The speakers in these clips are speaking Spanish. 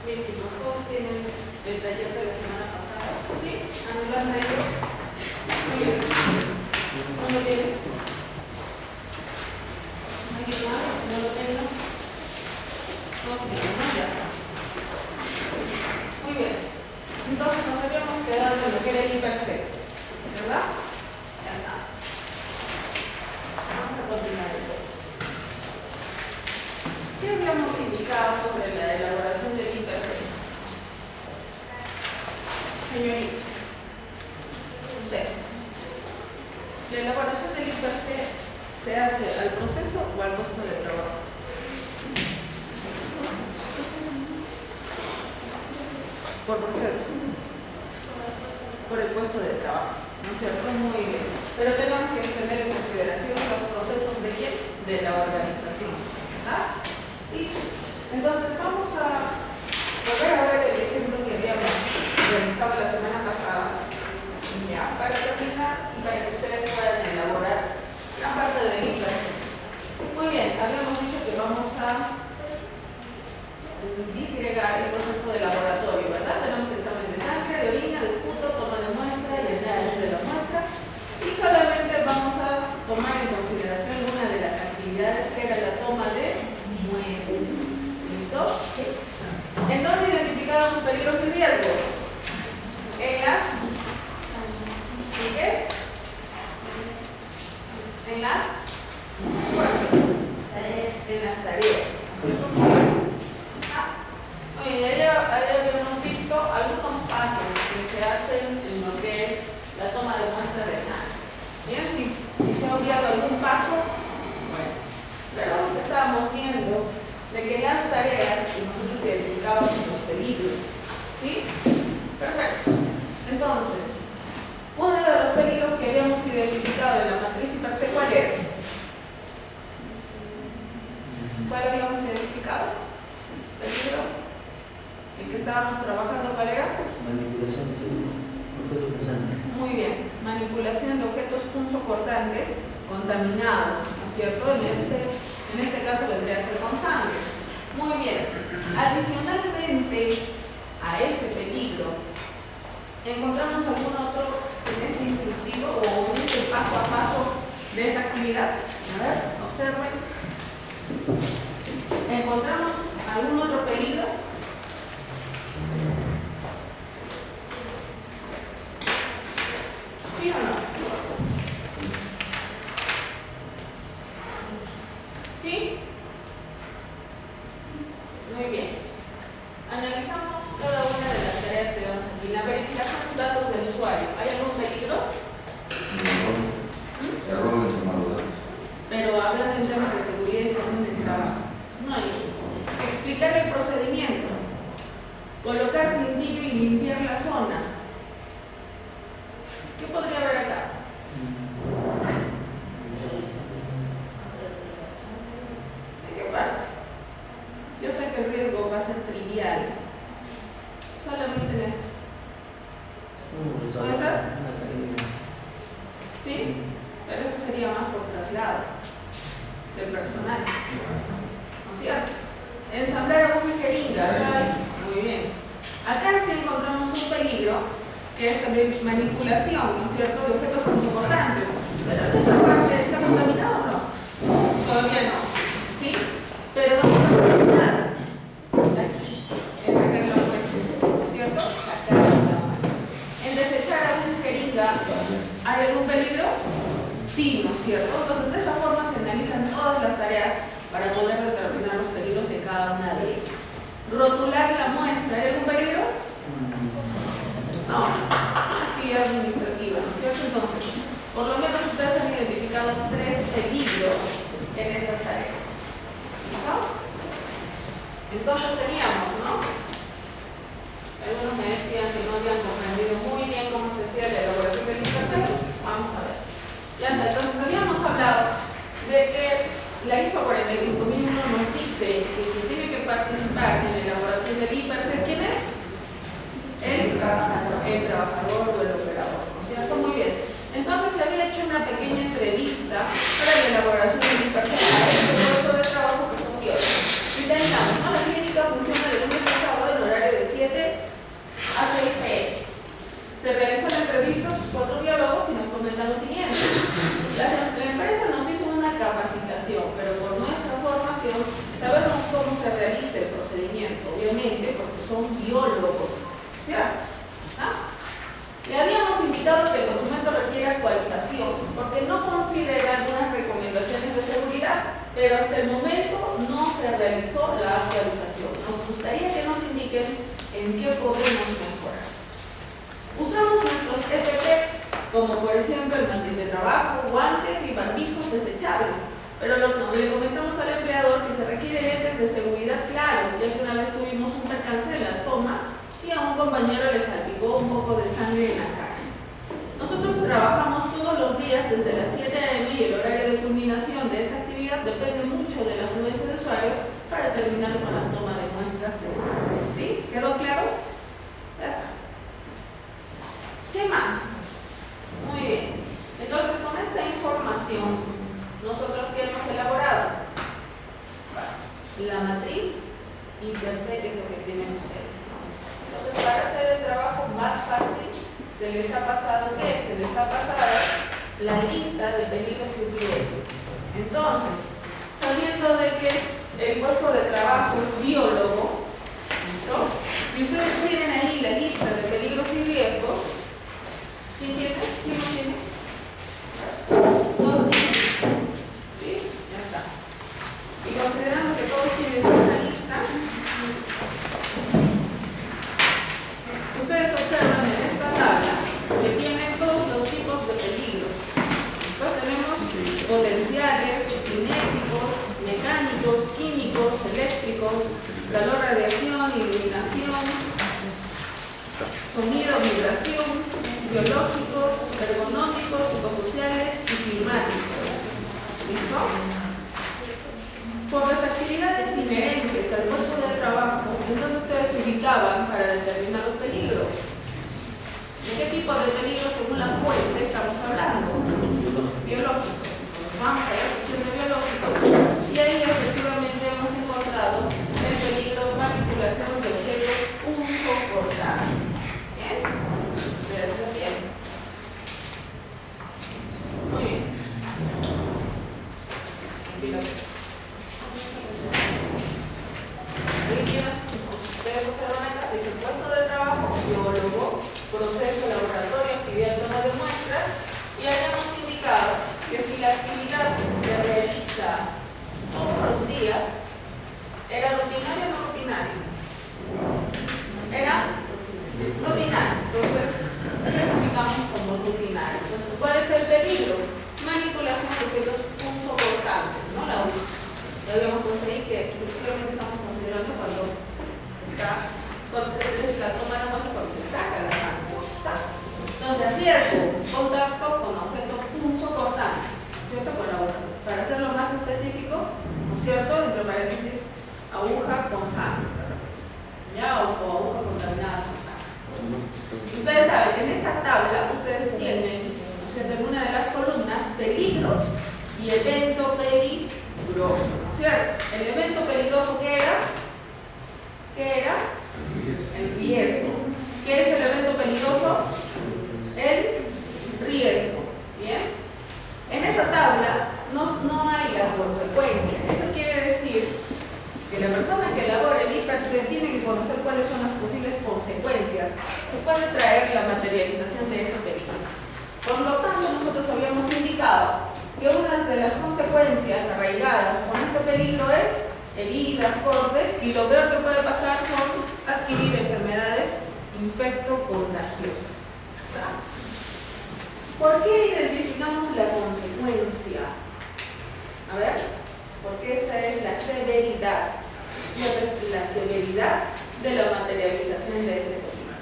Bien, chicos, todos tienen el taller de la semana pasada. ¿Sí? ¿Han lo han traído? Muy bien. ¿Cómo lo tienes? ¿Alguien más? ¿No lo tengo? No, sí, no, ya. Muy bien. Entonces nos habíamos quedado en lo que era el imperfecto, ¿verdad? Ya está. Vamos a continuar esto. ¿Qué habíamos indicado sobre la elaboración del imperfecto? Señorita, usted, ¿la elaboración del imperfecto se hace al proceso o al puesto de trabajo? Por proceso. Por el puesto de trabajo, ¿no es cierto? Muy bien. Pero tenemos que tener en consideración los procesos de quién? De la organización. ¿Ah? Listo. Entonces vamos a volver a ver el ejemplo que habíamos realizado la semana pasada. Ya, para terminar y para que ustedes puedan elaborar la parte del imperfecto. Muy bien, habíamos dicho que vamos a disgregar el proceso de laboratorio, ¿verdad? Tenemos examen de sangre, de orina, de esputo, toma de muestra y análisis de la muestra. Y solamente vamos a tomar en consideración una de las actividades que era la toma de muestra. ¿Listo? ¿En dónde identificamos los peligros y riesgos? En las... ¿En qué? En las... En las tareas. Oye, allá habíamos visto algunos pasos que se hacen en lo que es la toma de muestra de sangre. Bien, si se ha olvidado algún paso, bueno, pero estábamos viendo de que en las tareas que nosotros identificábamos los peligros, ¿sí? Perfecto. Entonces, uno de los peligros que habíamos identificado en la matriz hiperse, ¿cuál era? ¿Cuál habíamos identificado? ¿Peligro? ¿El que estábamos trabajando cuál era? Manipulación de objetos punzantes. Muy bien, manipulación de objetos punzocortantes contaminados, ¿no es cierto? En este caso vendría a ser con sangre. Muy bien. Adicionalmente a ese peligro, ¿encontramos algún otro en este instructivo o en este paso a paso de esa actividad? A ver, observen. ¿Encontramos algún otro peligro? ¿Sí o no? ¿Sí? Muy bien. Analizamos cada una de las tareas que vemos aquí. La verificación de datos del usuario. ¿Hay algún peligro? Error de tomar los datos. Pero hablan en temas de seguridad y salud del trabajo. No hay. Explicar el procedimiento. Colocar cintillo y limpiar la zona. ¿Qué podría haber acá? ¿De qué parte? Yo sé que el riesgo va a ser trivial. Solamente en esto. ¿Puede ser? ¿Sí? Pero eso sería más por traslado del personal. ¿No es cierto? Ensamblar una jeringa. Muy bien. Acá sí encontramos un peligro que es también manipulación, ¿no es cierto?, de objetos punzocortantes. Pero esta parte está contaminada o no? Todavía no. ¿Sí? Pero ¿dónde está contaminada? Aquí. En sacar la muestra, ¿no es cierto? Sacar la muestra. En desechar alguna jeringa, ¿hay algún peligro? Sí, ¿no es cierto? Entonces, de esa forma se analizan todas las tareas para poder determinar los peligros de cada una de ellas. Rotular la muestra, ¿hay algún peligro? No, actividad administrativa, ¿no es cierto? Entonces, por lo menos ustedes han identificado 3 peligros en estas tareas. ¿Listo? Entonces teníamos, ¿no? Algunos me decían que no habían comprendido muy bien cómo se hacía la elaboración del imperfecto. Vamos a ver. Ya está, entonces habíamos hablado de que la ISO 45001 nos dice que quien tiene que participar en la elaboración del imperfecto, ¿quién es? El trabajador o el operador, ¿no es cierto? Muy bien. Entonces se había hecho una pequeña entrevista para la elaboración del imperfecto a este puesto de trabajo que son biólogos. Y teníamos, ¿no? La clínica funciona de lunes a sábado en horario evidentemente, porque son biólogos, ¿cierto? ¿Ah? Le habíamos indicado que el documento requiere actualización, porque no considera algunas recomendaciones de seguridad, pero hasta el momento no se realizó la actualización. Nos gustaría que nos indiquen en qué podemos mejorar. Usamos nuestros EPP, como por ejemplo el mantén de trabajo, guantes y barbijos desechables, pero le comentamos al empleador que se requiere lentes de seguridad claros, ya que una vez tuvimos un percance en la toma y a un compañero le salpicó un poco de sangre en la cara. Nosotros trabajamos todos los días desde las 7 a.m. y el horario de culminación de esta actividad depende mucho de la afluencia de usuarios para terminar con la toma de muestras de sangre. ¿Sí? ¿Quedó claro? Ya está. ¿Qué más? Muy bien. Entonces, con esta información, ¿nosotros qué hemos elaborado? La matriz y per se, que es lo que tienen ustedes, ¿no? Entonces, para hacer el trabajo más fácil, se les ha pasado ¿qué? Se les ha pasado la lista de peligros y riesgos. Entonces, sabiendo de que el puesto de trabajo es biólogo, ¿listo? Y ustedes tienen ahí la lista de peligros y riesgos. ¿Quién tiene? ¿Quién no tiene? ¿Todos tienen? ¿Sí? Ya está. Y considerando que todos tienen esta lista, ustedes observan en esta tabla que tienen todos los tipos de peligros. Entonces tenemos potenciales, cinéticos, mecánicos, químicos, eléctricos, calor, radiación, iluminación, sonido, vibración, biológicos, ergonómicos, psicosociales y climáticos. ¿Listo? Por las actividades inherentes al puesto de trabajo, ¿en dónde ustedes se ubicaban para determinar los peligros? ¿De qué tipo de peligros según la fuente estamos hablando? Biológicos. Entonces vamos a la sección de biológicos y ahí efectivamente hemos encontrado el peligro manipulación de objetos punzocortantes. ¿Bien? ¿Ustedes lo bien? Muy bien. Ustedes observan acá, dice puesto de trabajo, biólogo, proceso, laboratorio, actividad de toma de muestras, y habíamos indicado que si la actividad se realiza todos los días, ¿era rutinario o no rutinario? Era rutinario. Entonces, clasificamos como rutinario. Entonces, ¿cuál es el peligro? Manipulación de objetos punzocortantes, ¿no? La U. Ya habíamos puesto ahí que efectivamente estamos considerando cuando se hace la toma de muestra, cuando se saca la sangre. Entonces, riesgo, contacto con objetos punzocortantes, ¿cierto? Para hacerlo más específico, ¿no es cierto? Entre paréntesis, aguja con sangre, ¿ya? O aguja contaminada con sangre. Ustedes saben, en esta tabla ustedes tienen, ¿no es cierto?, en una de las columnas, peligro y evento peligroso, ¿no es cierto? El evento peligroso, ¿qué era? ¿Qué era? El riesgo. ¿Qué es el evento peligroso? El riesgo. ¿Bien? En esa tabla no hay las consecuencias. Eso quiere decir que la persona que elabora el IPRC tiene que conocer cuáles son las posibles consecuencias que puede traer la materialización de ese peligro. Por lo tanto, nosotros habíamos indicado que una de las consecuencias arraigadas con este peligro es heridas, cortes, y lo peor que puede pasar son adquirir enfermedades infectocontagiosas. ¿Por qué identificamos la consecuencia? A ver, porque esta es la severidad. Esta es la severidad de la materialización de ese peligro.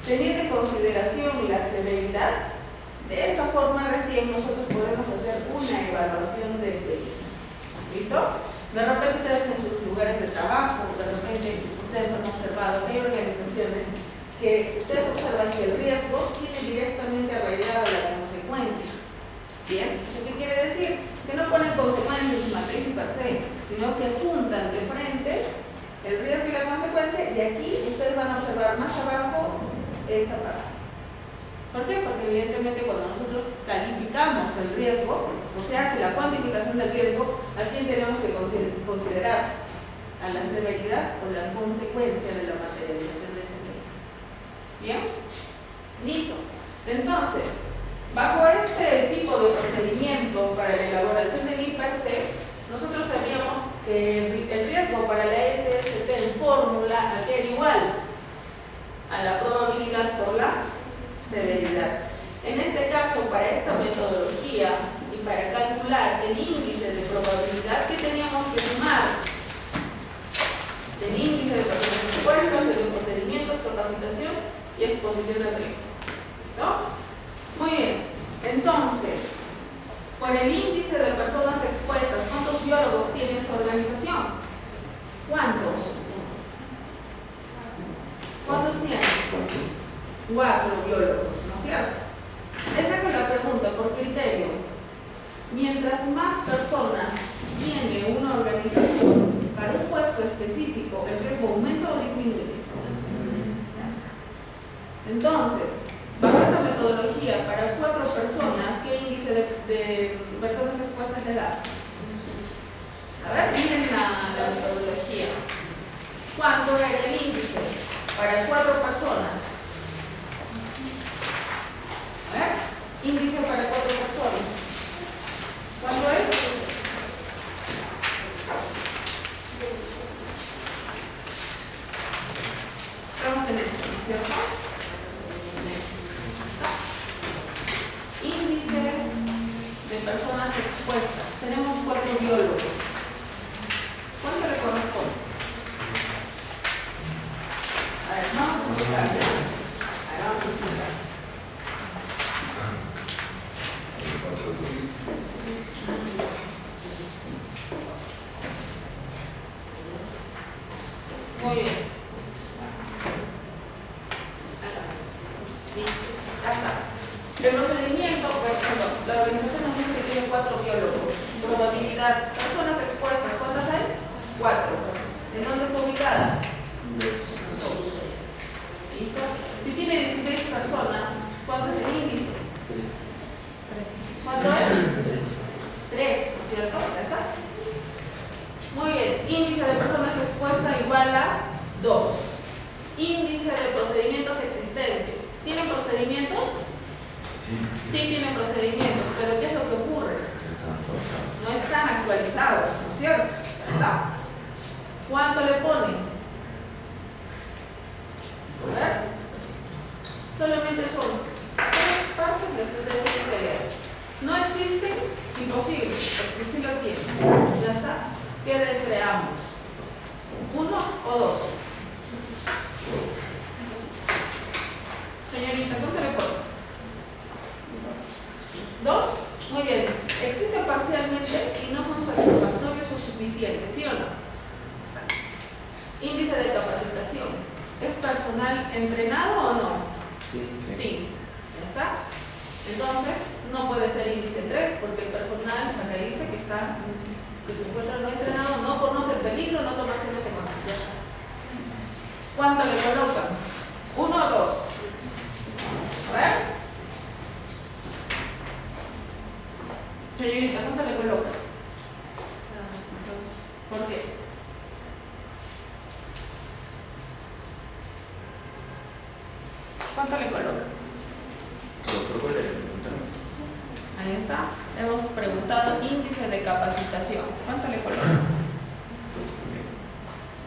Teniendo en consideración la severidad, de esa forma recién nosotros podemos hacer una evaluación del peligro. ¿Listo? De repente ustedes en sus lugares de trabajo, de repente ustedes han observado que hay organizaciones que ustedes observan que el riesgo tiene directamente arraigado la consecuencia. Bien, ¿eso qué quiere decir? Que no ponen consecuencias en su matriz y per se, sino que juntan de frente el riesgo y la consecuencia, y aquí ustedes van a observar más abajo esta parte. ¿Por qué? Porque evidentemente cuando nosotros calificamos el riesgo, o se hace la cuantificación del riesgo, ¿a quién tenemos que considerar? a la severidad o la consecuencia de la materialización de ese delito. ¿Bien? Listo. Entonces, bajo este tipo de procedimiento para la elaboración del IPC, nosotros sabíamos que el riesgo para la SST en fórmula aquel igual a la probabilidad por la severidad. En este caso, para esta metodología y para calcular el índice de probabilidad, que teníamos que sumar el índice de personas expuestas, el de procedimientos, capacitación y exposición de riesgo. ¿Listo? Muy bien. Entonces, por el índice de personas expuestas, ¿cuántos biólogos tiene esa organización? ¿Cuántos? ¿Cuántos tiene? 4 biólogos, ¿no es cierto? Esa es la pregunta por criterio. Mientras más personas tiene una organización para un puesto específico, ¿el riesgo aumenta o disminuye? Ya está. Entonces, bajo esa metodología, para 4 personas, ¿qué índice de personas expuestas le da? A ver, miren la metodología. ¿Cuánto era el índice para 4 personas? A ver, índice para 4 personas. ¿Cuánto es? Estamos en esto, ¿no es cierto? Índice de personas expuestas. Tenemos 4 biólogos. ¿Cuánto le corresponde? A ver, vamos a explicar. A ver, vamos a explicar. Muy bien. Ya está. El procedimiento, pues, la organización nos dice que tiene 4 biólogos. Probabilidad, personas expuestas, ¿cuántas hay? 4. ¿En dónde está ubicada? 2. ¿Listo? Si tiene 16 personas, ¿cuánto es el índice? 3. ¿Cuánto es? 3, ¿no es cierto? Exacto. Muy bien. Índice de personas expuestas igual a 2. Índice de procedimientos existentes. ¿Tienen procedimientos? Sí, tienen procedimientos, pero ¿qué es lo que ocurre? No están actualizados, ¿no es cierto? Ya está. ¿Cuánto le ponen? A ver. Solamente son 3 partes las que ustedes tienen que leer. No existen, imposible, porque sí lo tienen. Ya está. Queda entre ambos. 1 o 2. Señorita, ¿cuánto le ponen? 2. Muy bien. Existen parcialmente y no son satisfactorios o suficientes, ¿sí o no? Está. Índice de capacitación. ¿Es personal entrenado o no? Sí. ¿Ya está? Entonces, no puede ser índice 3 porque el personal acá dice que se encuentra no entrenado, no conoce el peligro, no toma acciones de control. Ya está. ¿Cuánto le colocan? 1 o 2. A ver. Señorita, ¿cuánto le coloca? ¿Por qué? ¿Cuánto le coloca? Ahí está. Hemos preguntado índice de capacitación. ¿Cuánto le coloca?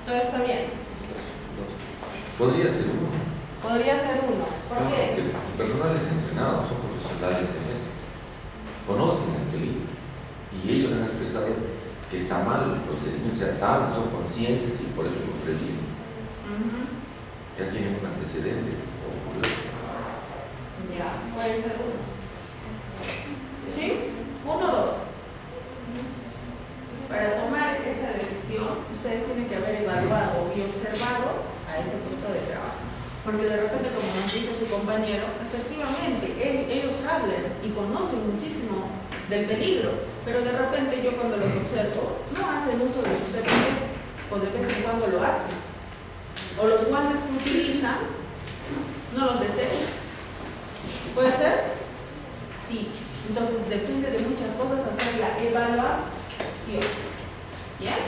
¿Todo está bien? Podría ser 1. Podría ser 1. ¿Por No, qué? porque el personal es entrenado, son profesionales en eso. Conocen el peligro. Y ellos han expresado que está mal el procedimiento, o sea, saben, son conscientes y por eso lo previenen. Ya tienen un antecedente. Ya, puede ser 1. ¿Sí? 1 o 2. Para tomar esa decisión, ustedes tienen que haber evaluado y observado a ese puesto de trabajo. Porque de repente, como nos dice su compañero, efectivamente, ellos hablan y conocen muchísimo del peligro, pero de repente yo cuando los observo, no hacen uso de sus EPIs, o de vez en cuando lo hacen. O los guantes que utilizan, no los desechan. ¿Puede ser? Sí. Entonces depende de muchas cosas hacer la evaluación. ¿Bien?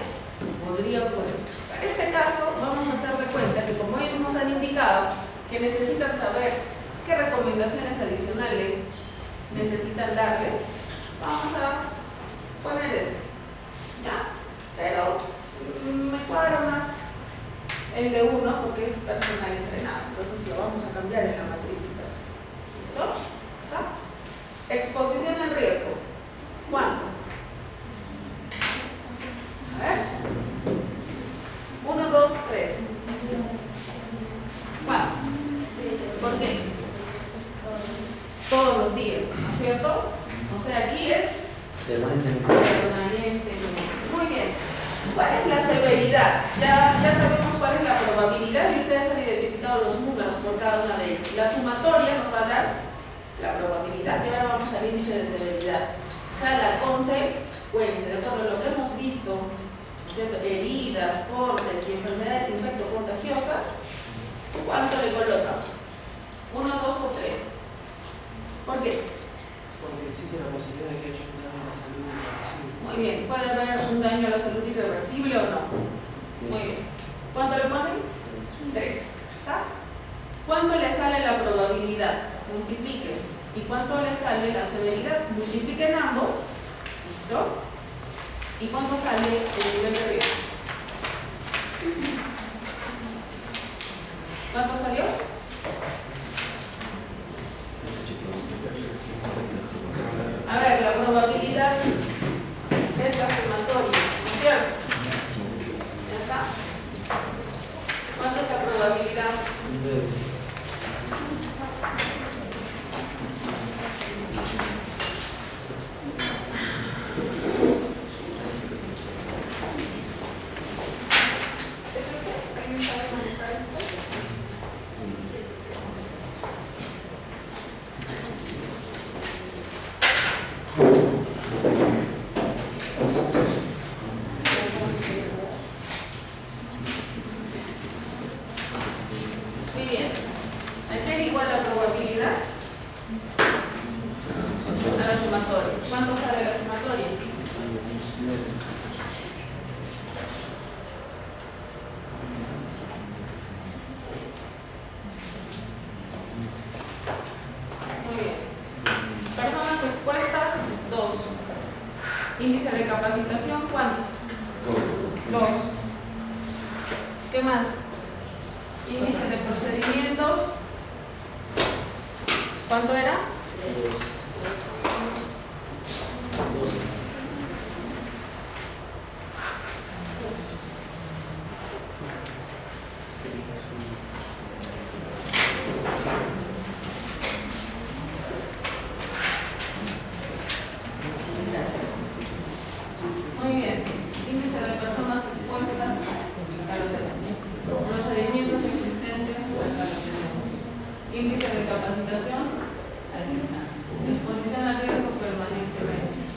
Podría ocurrir. En este caso, vamos a hacer de cuenta que como ellos nos han indicado que necesitan saber qué recomendaciones adicionales necesitan darles, vamos a poner esto, ¿ya? Pero me cuadra más el de 1 porque es personal entrenado, entonces lo vamos a cambiar en la matriz inversa. ¿Listo? ¿Está? Exposición al riesgo. ¿Cuánto? A ver. 1, 2, 3. ¿Cuánto? ¿Por qué? Todos los días, ¿no es cierto? O sea, aquí es permanentemente. Muy bien. ¿Cuál es la severidad? Ya sabemos cuál es la probabilidad y ustedes han identificado los números por cada una de ellas. La sumatoria nos va a dar la probabilidad y ahora vamos al índice de severidad. O sea, la consecuencia de todo lo que hemos visto, ¿no es cierto? Heridas, cortes y enfermedades infectocontagiosas, ¿cuánto le colocan? 1, 2 o 3. ¿Por qué? Porque existe la posibilidad de que haya un daño a la salud irreversible. Muy bien, ¿puede haber un daño a la salud irreversible o no? Sí. Muy bien. ¿Cuánto le ponen? 3. ¿Está? ¿Cuánto le sale la probabilidad? Multipliquen. ¿Y cuánto le sale la severidad? Multipliquen ambos. ¿Listo? ¿Y cuánto sale el nivel de riesgo? ¿Cuánto salió? A ver, la probabilidad es la sumatoria, ¿no es cierto? ¿Ya está? ¿Cuánto es la probabilidad? 9. ¿Es este? ¿Alguien sabe manejar esto? Muy bien. ¿A qué es igual la probabilidad? A la sumatoria. ¿Cuánto sale la sumatoria? Muy bien. Personas expuestas, 2. Índice de capacitación, ¿cuánto? 2. ¿Qué más? Índice de procedimientos, ¿cuánto era? 2. Muy bien. Índice de personas expuestas, acá lo tenemos. Procedimientos existentes, acá lo tenemos. Índice de capacitación, aquí está. Exposición al riesgo permanentemente.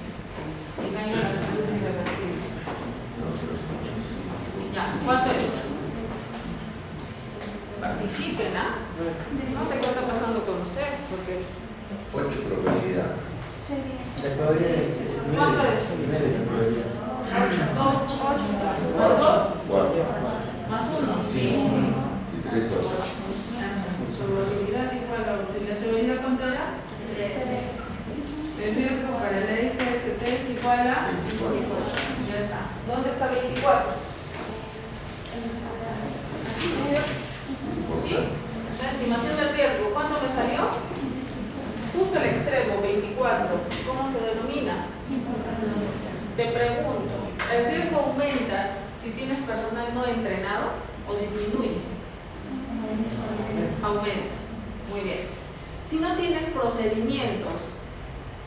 Y daño a la salud irreversible. Ya, ¿cuánto es? Participen, ¿ah? No sé qué está pasando con ustedes, porque 8 probabilidad. La probabilidad es 9. ¿Cuánto es? 9 la probabilidad. 2, 4. más 1. Sí. Y 3, 8. Probabilidad igual a 8. ¿Y la severidad cuánto era? 3. El riesgo para el IFST es igual a 24. Ya está. ¿Dónde está 24? ¿Sí? La estimación del riesgo, ¿cuánto me salió? Justo el extremo, 24. ¿Cómo se denomina? Te pregunto, ¿el riesgo aumenta si tienes personal no entrenado o disminuye? Aumenta. Muy bien. Si no tienes procedimientos,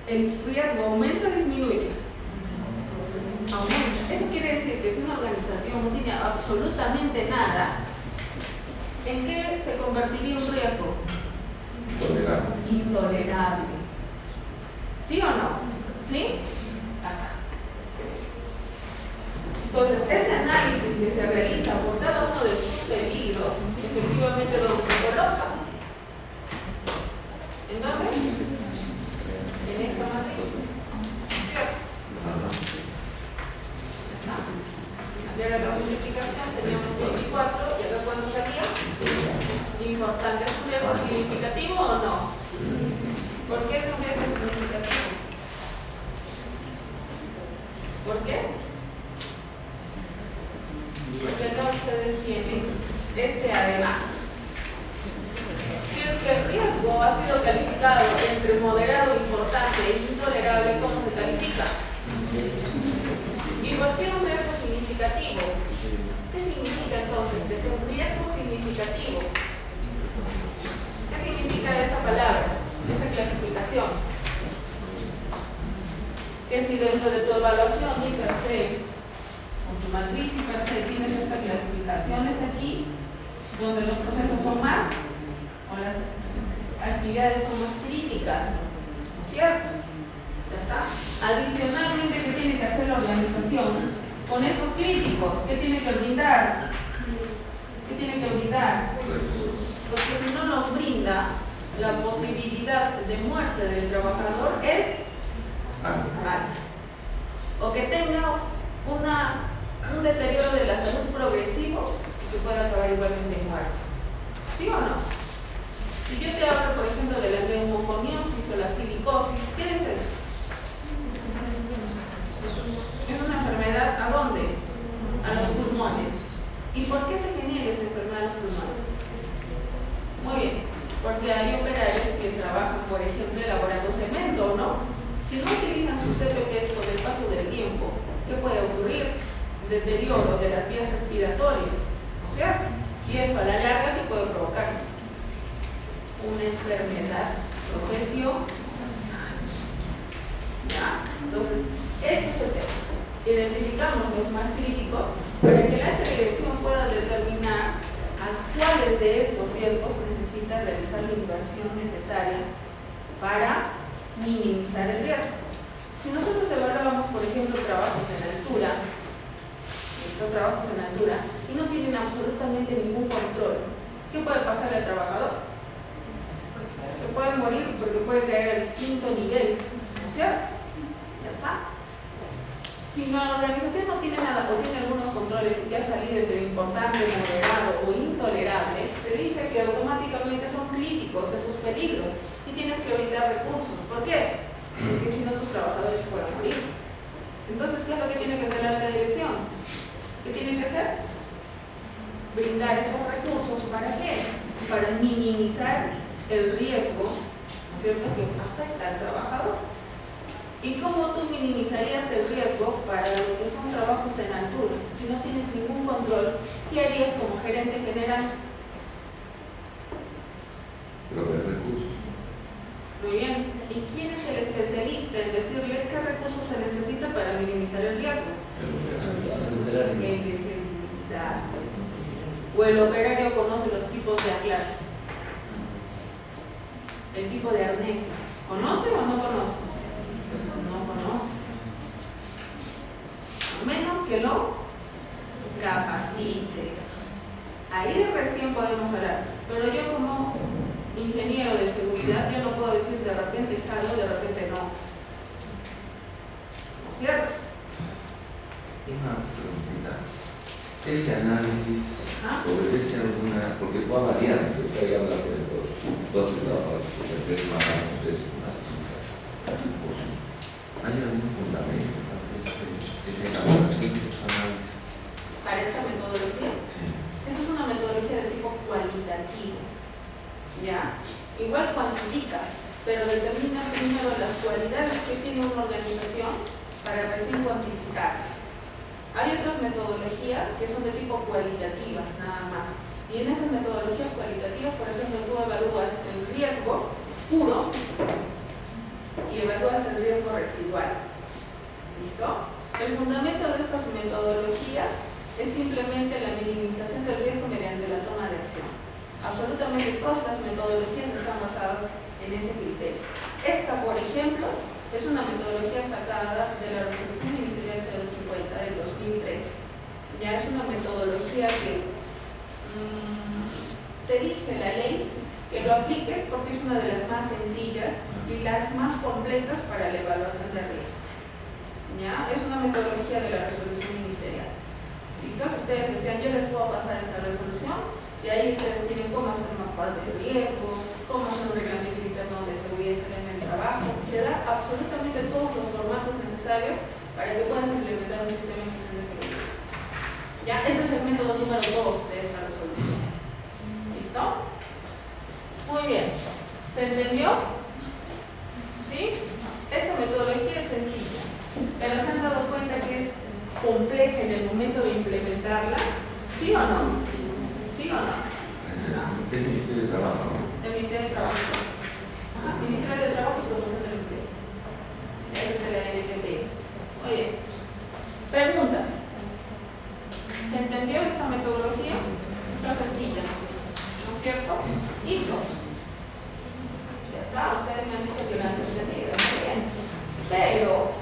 ¿el riesgo aumenta o disminuye? Aumenta. Eso quiere decir que si una organización no tiene absolutamente nada, ¿en qué se convertiría un riesgo? Tolerable. Intolerable. ¿Sí o no? ¿Sí? Hasta. Entonces, ese análisis que se realiza por cada uno de sus peligros, efectivamente, ¿dónde se coloca? ¿En dónde? En esta matriz. ¿Cierto? Ajá. Está. Ayer en la multiplicación teníamos además. Si es que el riesgo ha sido calificado entre moderado, importante e intolerable, ¿cómo se califica? ¿Y por qué un riesgo significativo? ¿Qué significa entonces que sea un riesgo significativo? ¿Qué significa esa palabra, esa clasificación? Que si dentro de tu evaluación y per se, con tu matriz y per se, tienes estas clasificaciones aquí, donde los procesos son más, o las actividades son más críticas, ¿no es cierto? Ya está. Adicionalmente, ¿qué tiene que hacer la organización con estos críticos? ¿Qué tiene que brindar? ¿Qué tiene que brindar? Porque si no nos brinda, la posibilidad de muerte del trabajador es alta. O que tenga un deterioro de la salud progresivo que pueda acabar igualmente en muerte. ¿Sí o no? Si yo te hablo, por ejemplo, de la neumoconiosis o la silicosis, ¿qué es eso? Es una enfermedad, ¿a dónde? A los pulmones. ¿Y por qué se genera esa enfermedad a los pulmones? Muy bien, porque hay operarios que trabajan, por ejemplo, elaborando cemento, ¿no? Si no utilizan sus CPPs con el paso del tiempo, ¿qué puede ocurrir? Deterioro de las vías respiratorias, ¿no es cierto? Y eso a la larga te puede provocar una enfermedad profesional. ¿Ya? Entonces, este es el tema. Identificamos los más críticos para que la alta dirección pueda determinar a cuáles de estos riesgos necesita realizar la inversión necesaria para minimizar el riesgo. Si nosotros evaluábamos, por ejemplo, trabajos en altura, y no tienen absolutamente ningún control, ¿qué puede pasarle al trabajador? Se puede morir porque puede caer a distinto nivel, ¿no es cierto? Ya está. Si la organización no tiene nada o tiene algunos controles y te ha salido entre importante, moderado o intolerable, te dice que automáticamente son críticos esos peligros y tienes que brindar recursos. ¿Por qué? Porque si no tus trabajadores pueden morir. Entonces, ¿qué es lo que tiene que hacer la alta dirección? ¿Qué tiene que hacer? Brindar esos recursos. ¿Para qué? Para minimizar el riesgo, ¿no es cierto?, que afecta al trabajador. ¿Y cómo tú minimizarías el riesgo para lo que son trabajos en altura? Si no tienes ningún control, ¿qué harías como gerente general? Proveer recursos. Muy bien. ¿Y quién es el especialista en decirle qué recursos se necesita para minimizar el riesgo? El de seguridad. ¿O el operario conoce los tipos de anclaje? El tipo de arnés. ¿Conoce o no conoce? No conoce. A menos que lo capacites. Ahí recién podemos hablar. Pero yo como ingeniero de seguridad, yo no puedo decir de repente salgo, de repente no. ¿No es cierto? Una preguntita. Ese análisis obedece a alguna, porque fue a variar, usted ya habla de todos sus trabajadores, ¿hay algún fundamento para esa elaboración de los análisis? Para esta metodología. Sí. Esta es una metodología de tipo cualitativo. ¿Ya? Igual cuantifica, pero determina primero las cualidades que tiene una organización para recién cuantificarlas. Hay otras metodologías que son de tipo cualitativas, nada más. Y en esas metodologías cualitativas, por ejemplo, tú evalúas el riesgo puro y evalúas el riesgo residual. ¿Listo? El fundamento de estas metodologías es simplemente la minimización del riesgo mediante la toma de acción. Absolutamente todas las metodologías están basadas en ese criterio. Esta, por ejemplo, es una metodología sacada de la Resolución Ministerial 050 del 2003. Ya es una metodología que te dice la ley que lo apliques porque es una de las más sencillas y las más completas para la evaluación de riesgo. ¿Ya? Es una metodología de la Resolución Ministerial. ¿Listos? Ustedes decían, yo les puedo pasar esa resolución y ahí ustedes tienen cómo hacer un mapa de riesgo, cómo hacer un reglamento interno de seguridad y salud en el trabajo. Te da absolutamente todos los formatos necesarios para que puedas implementar un sistema de gestión de seguridad. ¿Ya? Este es el método número 2 de esta resolución. ¿Se entendió? ¿Sí? Esta metodología es sencilla, pero ¿se han dado cuenta que es compleja en el momento de implementarla? ¿Sí o no? ¿Sí o no? El Ministerio de Trabajo, ¿no? El Ministerio de Trabajo. Ajá, Ministerio de Trabajo y Promoción del Empleo. Eso es de la NTP. Oye, preguntas. ¿Se entendió esta metodología? Está sencilla, ¿no es cierto? Listo. Ya está, ustedes me han dicho que lo han entendido. Muy bien. Pero,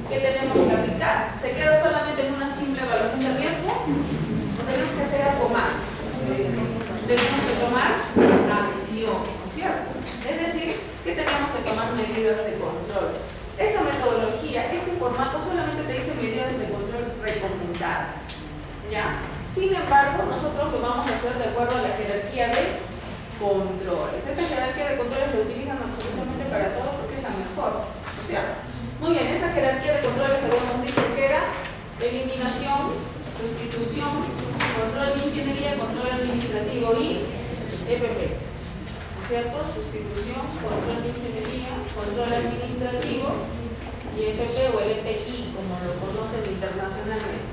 ¿qué tenemos que aplicar? ¿Se queda solamente en una simple evaluación de riesgo? ¿O tenemos que hacer algo más? Tenemos que tomar acción, ¿no es cierto? Es decir, que tenemos que tomar medidas de control. Esa metodología, este formato solamente te dice medidas de control recomendadas, ¿ya? Sin embargo, nosotros lo vamos a hacer de acuerdo a la jerarquía de controles. Esta jerarquía de controles lo utilizan absolutamente para todo porque es la mejor, ¿no es cierto? Muy bien, esa jerarquía de controles habíamos dicho que era eliminación, sustitución, control de ingeniería, control administrativo y EPP. ¿No es cierto? Sustitución, control de ingeniería, control administrativo y EPP o el EPI, como lo conocen internacionalmente.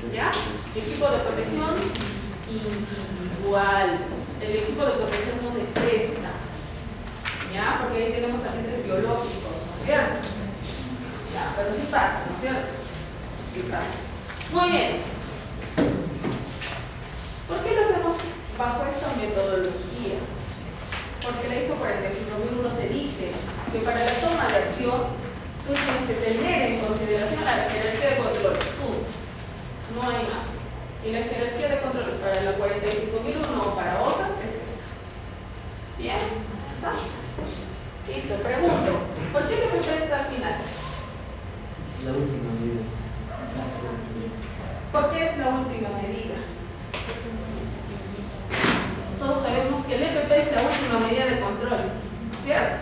¿Ya? Equipo de protección individual. El equipo de protección no se presta. ¿Ya? Porque ahí tenemos agentes biológicos, ¿no es cierto? Ya, pero sí pasa, ¿no es cierto? Sí pasa. Muy bien. ¿Por qué lo hacemos bajo esta metodología? Porque la ISO 45001 te dice que para la toma de acción tú tienes que tener en consideración a la jerarquía de control. No hay más. Y la jerarquía de controles para la 45001 o para OSAS es esta. ¿Bien? ¿Está? Listo. Pregunto, ¿por qué el EPP está al final? La última medida. ¿Por qué es la última medida? Todos sabemos que el EPP es la última medida de control, ¿no es cierto?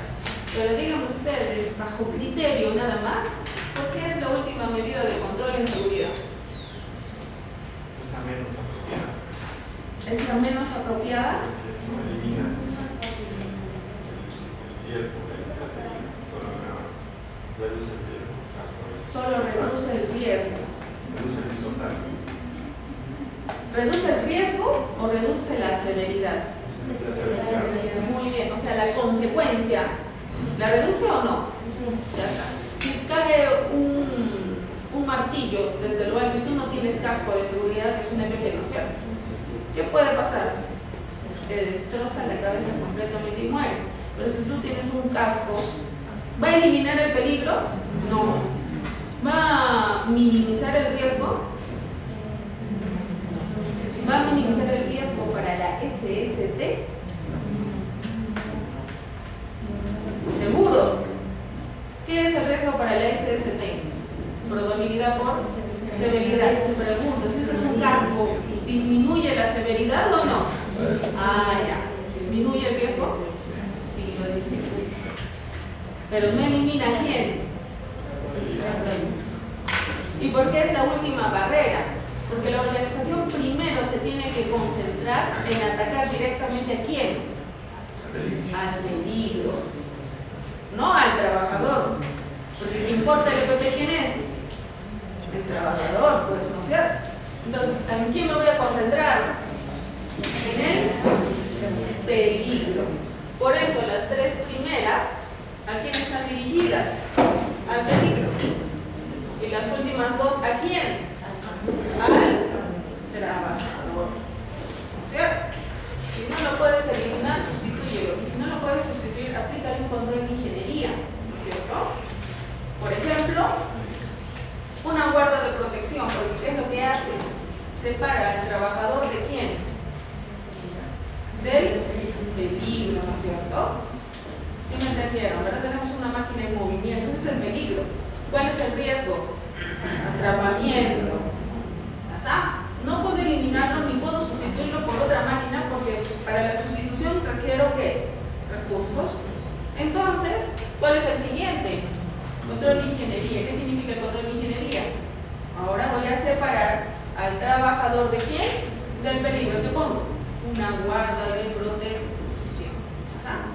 Pero digan ustedes, bajo criterio nada más, ¿por qué es la última medida de control en seguridad? Es la menos apropiada. ¿Es la menos apropiada? No elimina el riesgo, solo reduce el riesgo. Solo reduce el riesgo. Reduce el riesgo total. ¿Reduce el riesgo o reduce la severidad? Muy bien, o sea, la consecuencia, ¿la reduce o no? Ya está. Si cae un martillo desde lo alto y tú no tienes casco de seguridad, que es un EPP, ¿no es cierto? ¿Qué puede pasar? Te destroza la cabeza completamente y mueres. Pero si tú tienes un casco, ¿va a eliminar el peligro? No. ¿Va a minimizar el riesgo? ¿Va a minimizar el riesgo para la SST? ¿Seguros? ¿Qué es el riesgo para la SST? Probabilidad por severidad. Te pregunto, si eso es un casco, ¿disminuye la severidad o no? Ah, ya. ¿Disminuye el riesgo? Sí, lo disminuye. Pero no elimina a quién. ¿Y por qué es la última barrera? Porque la organización primero se tiene que concentrar en atacar directamente a quién. Al peligro. No al trabajador. Porque ¿qué importa el EPP quién es? El trabajador, pues, ¿no es cierto? Entonces, ¿en quién me voy a concentrar? En el peligro. Por eso las tres primeras, ¿a quién están dirigidas? Al peligro. Y las últimas dos, ¿a quién? Al trabajador. ¿No es cierto? Si no lo puedes eliminar, sustitúyelo. Y si no lo puedes sustituir, aplícale un control de ingeniería. ¿No es cierto? Por ejemplo, una guarda de protección, porque ¿qué es lo que hace? Separa al trabajador de quién? Del peligro, ¿no es cierto? ¿Sí me entendieron? ¿Verdad? Tenemos una máquina en movimiento, ese es el peligro. ¿Cuál es el riesgo? Atrapamiento. ¿Ya está? No puedo eliminarlo ni puedo sustituirlo por otra máquina porque para la sustitución requiero ¿qué? Recursos. Entonces, ¿cuál es el siguiente? Control de ingeniería. ¿Qué significa el control de ingeniería? Ahora voy a separar al trabajador de quién? Del peligro. ¿Qué pongo? Una guarda de protección. ¿Está?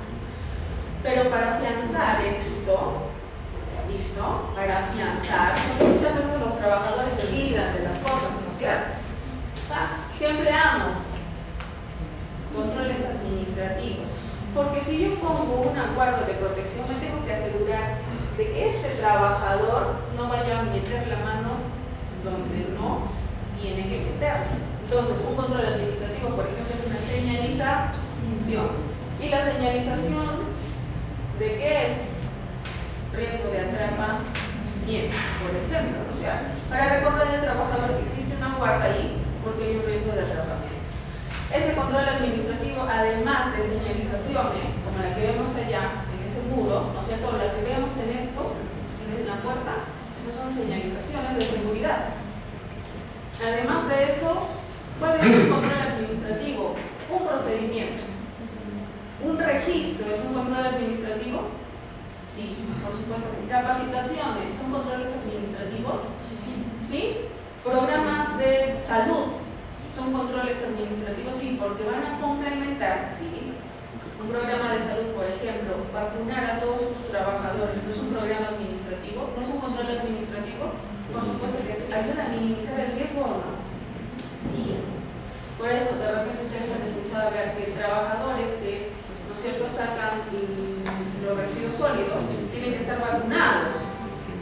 Pero para afianzar esto, ¿listo? Para afianzar, porque muchas veces los trabajadores se olvidan de las cosas, ¿no es cierto? ¿Qué empleamos? Controles administrativos. Porque si yo pongo un acuerdo de protección, me tengo que asegurar de que este trabajador no vaya a meter la mano donde no tiene que meterla. Entonces, un control administrativo, por ejemplo, es una señalización. Y la señalización, ¿de qué es? Riesgo de atrapamiento, por ejemplo. O sea, para recordar al trabajador que existe una guarda ahí, porque hay un riesgo de atrapamiento. Ese control administrativo, además de señalizaciones, como la que vemos allá, en ese muro, ¿no es cierto? La que vemos en esto, en la puerta, esas son señalizaciones de seguridad. Además de eso, ¿cuál es un control administrativo? Un procedimiento. ¿Un registro es un control administrativo? Sí, por supuesto. ¿Capacitaciones son controles administrativos? Sí. ¿Programas de salud son controles administrativos? Sí, porque van a complementar, ¿sí? Un programa de salud, por ejemplo, vacunar a todos sus trabajadores, ¿no es un programa administrativo? ¿No es un control administrativo? Por supuesto que ayuda a minimizar el riesgo, ¿o no? Sí. Por eso, de repente ustedes han escuchado hablar que trabajadores que, ¿no es cierto?, sacan los residuos sólidos, tienen que estar vacunados.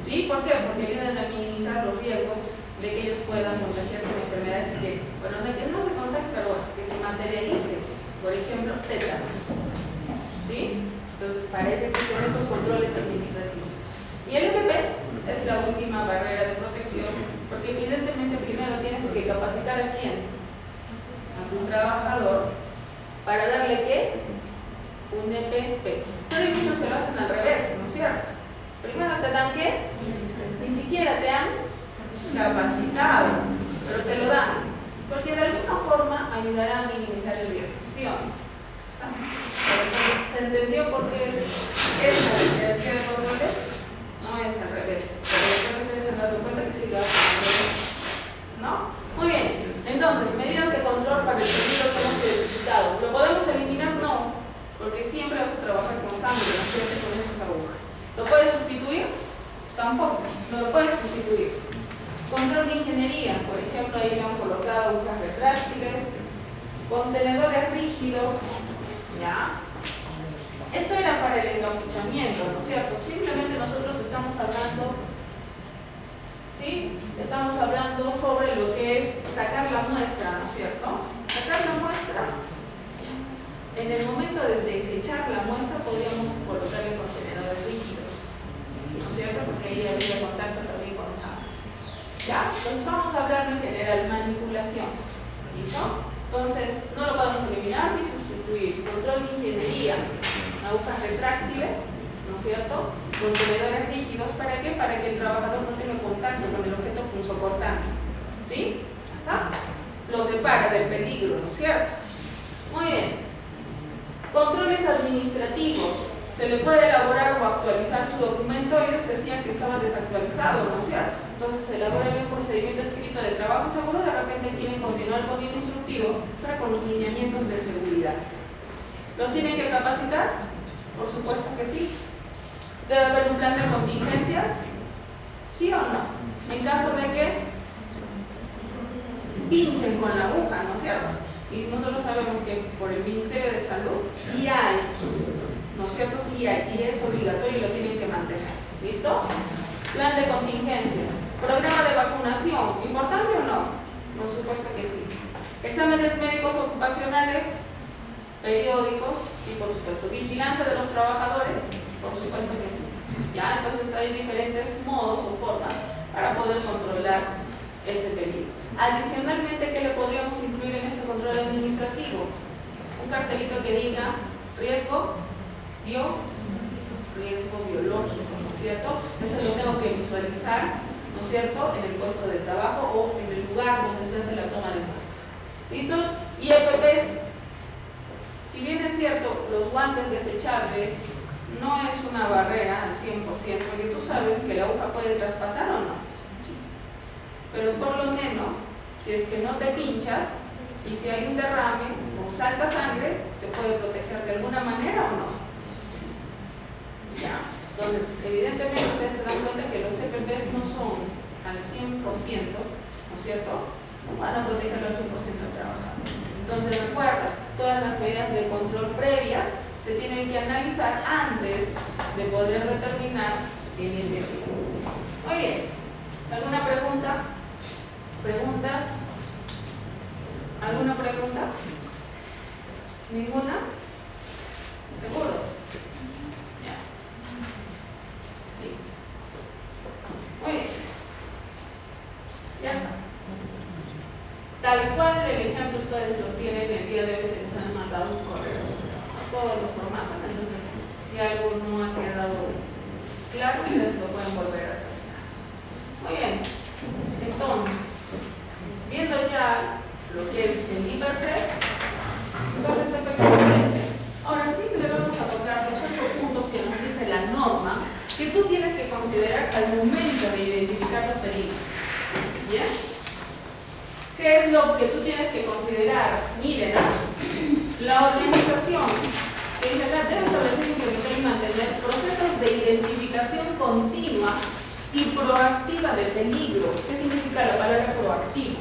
¿Sí? ¿Por qué? Porque ayudan a minimizar los riesgos de que ellos puedan contagiarse de enfermedades y que, bueno, no se contagien, pero que se materialice, por ejemplo, tétanos. ¿Sí? Entonces, para eso existen estos controles administrativos. Y el EPP es la última barrera de protección, porque evidentemente primero tienes que capacitar a quién, a tu trabajador, para darle ¿qué? Un EPP. Pero hay muchos que lo hacen al revés, ¿no es cierto? Primero te dan ¿qué? Ni siquiera te han capacitado, pero te lo dan, porque de alguna forma ayudará a minimizar el riesgo. ¿Sí o no? ¿Se entendió por qué es esta jerarquía de controles? No es al revés, pero después ustedes se han dado cuenta que sí lo hacen al revés, ¿no? Muy bien, entonces, medidas de control para el peligro como certificado. ¿Lo podemos eliminar? No, porque siempre vas a trabajar con sangre, ¿no es cierto?, con esas agujas. ¿Lo puedes sustituir? Tampoco, no lo puedes sustituir. Control de ingeniería, por ejemplo, ahí le han colocado agujas retráctiles, contenedores rígidos, ¿ya? Esto era para el encapuchamiento, ¿no es cierto? Simplemente nosotros estamos hablando, ¿sí? Estamos hablando sobre lo que es sacar la muestra, ¿no es cierto? Sacar la muestra. En el momento de desechar la muestra podríamos colocarle contenedores rígidos, ¿no es cierto? Porque ahí habría contacto también con sangre. ¿Ya? Entonces vamos a hablar en general manipulación. ¿Listo? Entonces, no lo podemos eliminar ni sustituir. Control de ingeniería, agujas retráctiles, ¿no es cierto? Contenedores rígidos, ¿para qué? Para que el trabajador no tenga contacto con el objeto punzocortante. ¿Sí? ¿Está? Lo separa del peligro, ¿no es cierto? Muy bien. Controles administrativos. Se le puede elaborar o actualizar su documento. Ellos decían que estaba desactualizado, ¿no es cierto? Entonces se elabora un procedimiento escrito de trabajo seguro. De repente quieren continuar con el instructivo, pero con los lineamientos de seguridad. ¿Los tienen que capacitar? Por supuesto que sí. ¿Debe haber un plan de contingencias? ¿Sí o no? En caso de que pinchen con la aguja, ¿no es cierto? Y nosotros sabemos que por el Ministerio de Salud sí hay, ¿no es cierto? Sí hay, y es obligatorio y lo tienen que mantener. ¿Listo? Plan de contingencias. Programa de vacunación. ¿Importante o no? Por supuesto que sí. Exámenes médicos ocupacionales, periódicos, sí, por supuesto. Vigilancia de los trabajadores, por supuesto que sí. ¿Ya? Entonces hay diferentes modos o formas para poder controlar ese peligro. Adicionalmente, ¿qué le podríamos incluir en este control administrativo? Un cartelito que diga riesgo biológico, ¿no es cierto? Eso lo tengo que visualizar, ¿no es cierto?, en el puesto de trabajo o en el lugar donde se hace la toma de muestra. ¿Listo? Y EPPs, si bien es cierto, los guantes desechables no es una barrera al 100%, porque tú sabes que la aguja puede traspasar o no. Pero por lo menos, si es que no te pinchas y si hay un derrame o salta sangre, te puede proteger de alguna manera o no. ¿Ya? Entonces, evidentemente ustedes se dan cuenta que los CPPs no son al 100%, ¿no es cierto? No van a proteger al 100% al trabajador. Entonces, recuerda, todas las medidas de control previas se tienen que analizar antes de poder determinar el despido. Muy bien. ¿Alguna pregunta? ¿Preguntas? ¿Alguna pregunta? ¿Ninguna? ¿Seguros? Ya. Listo. Muy bien. Ya está. Tal cual el ejemplo ustedes lo tienen el día de hoy, se les han mandado un correo a todos los formatos, entonces si algo no ha quedado claro, ustedes lo pueden volver a revisar. Muy bien. Entonces, viendo ya lo que es el IPC, entonces efectivamente, ahora sí le vamos a tocar los 8 puntos que nos dice la norma que tú tienes que considerar al momento de identificar los peligros. ¿Bien? ¿Qué es lo que tú tienes que considerar? Miren, la organización que dice acá debe establecer, implementar y mantener procesos de identificación continua y proactiva de peligro. ¿Qué significa la palabra proactivo?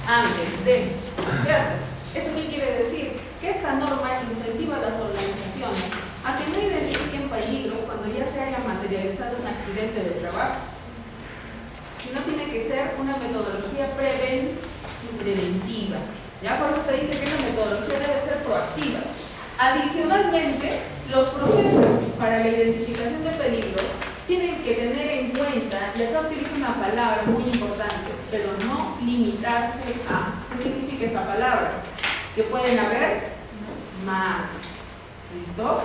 Antes de, ¿cierto? ¿Eso qué quiere decir? Que esta norma incentiva a las organizaciones a que no identifiquen peligros cuando ya se haya materializado un accidente de trabajo, sino tiene que ser una metodología preventiva. ¿Ya? Por eso te dice que esa metodología debe ser proactiva. Adicionalmente, los procesos para la identificación de peligros tienen que tener en cuenta, y acá utilizo una palabra muy importante, pero no limitarse a. ¿Qué significa esa palabra? Que pueden haber más. ¿Listo?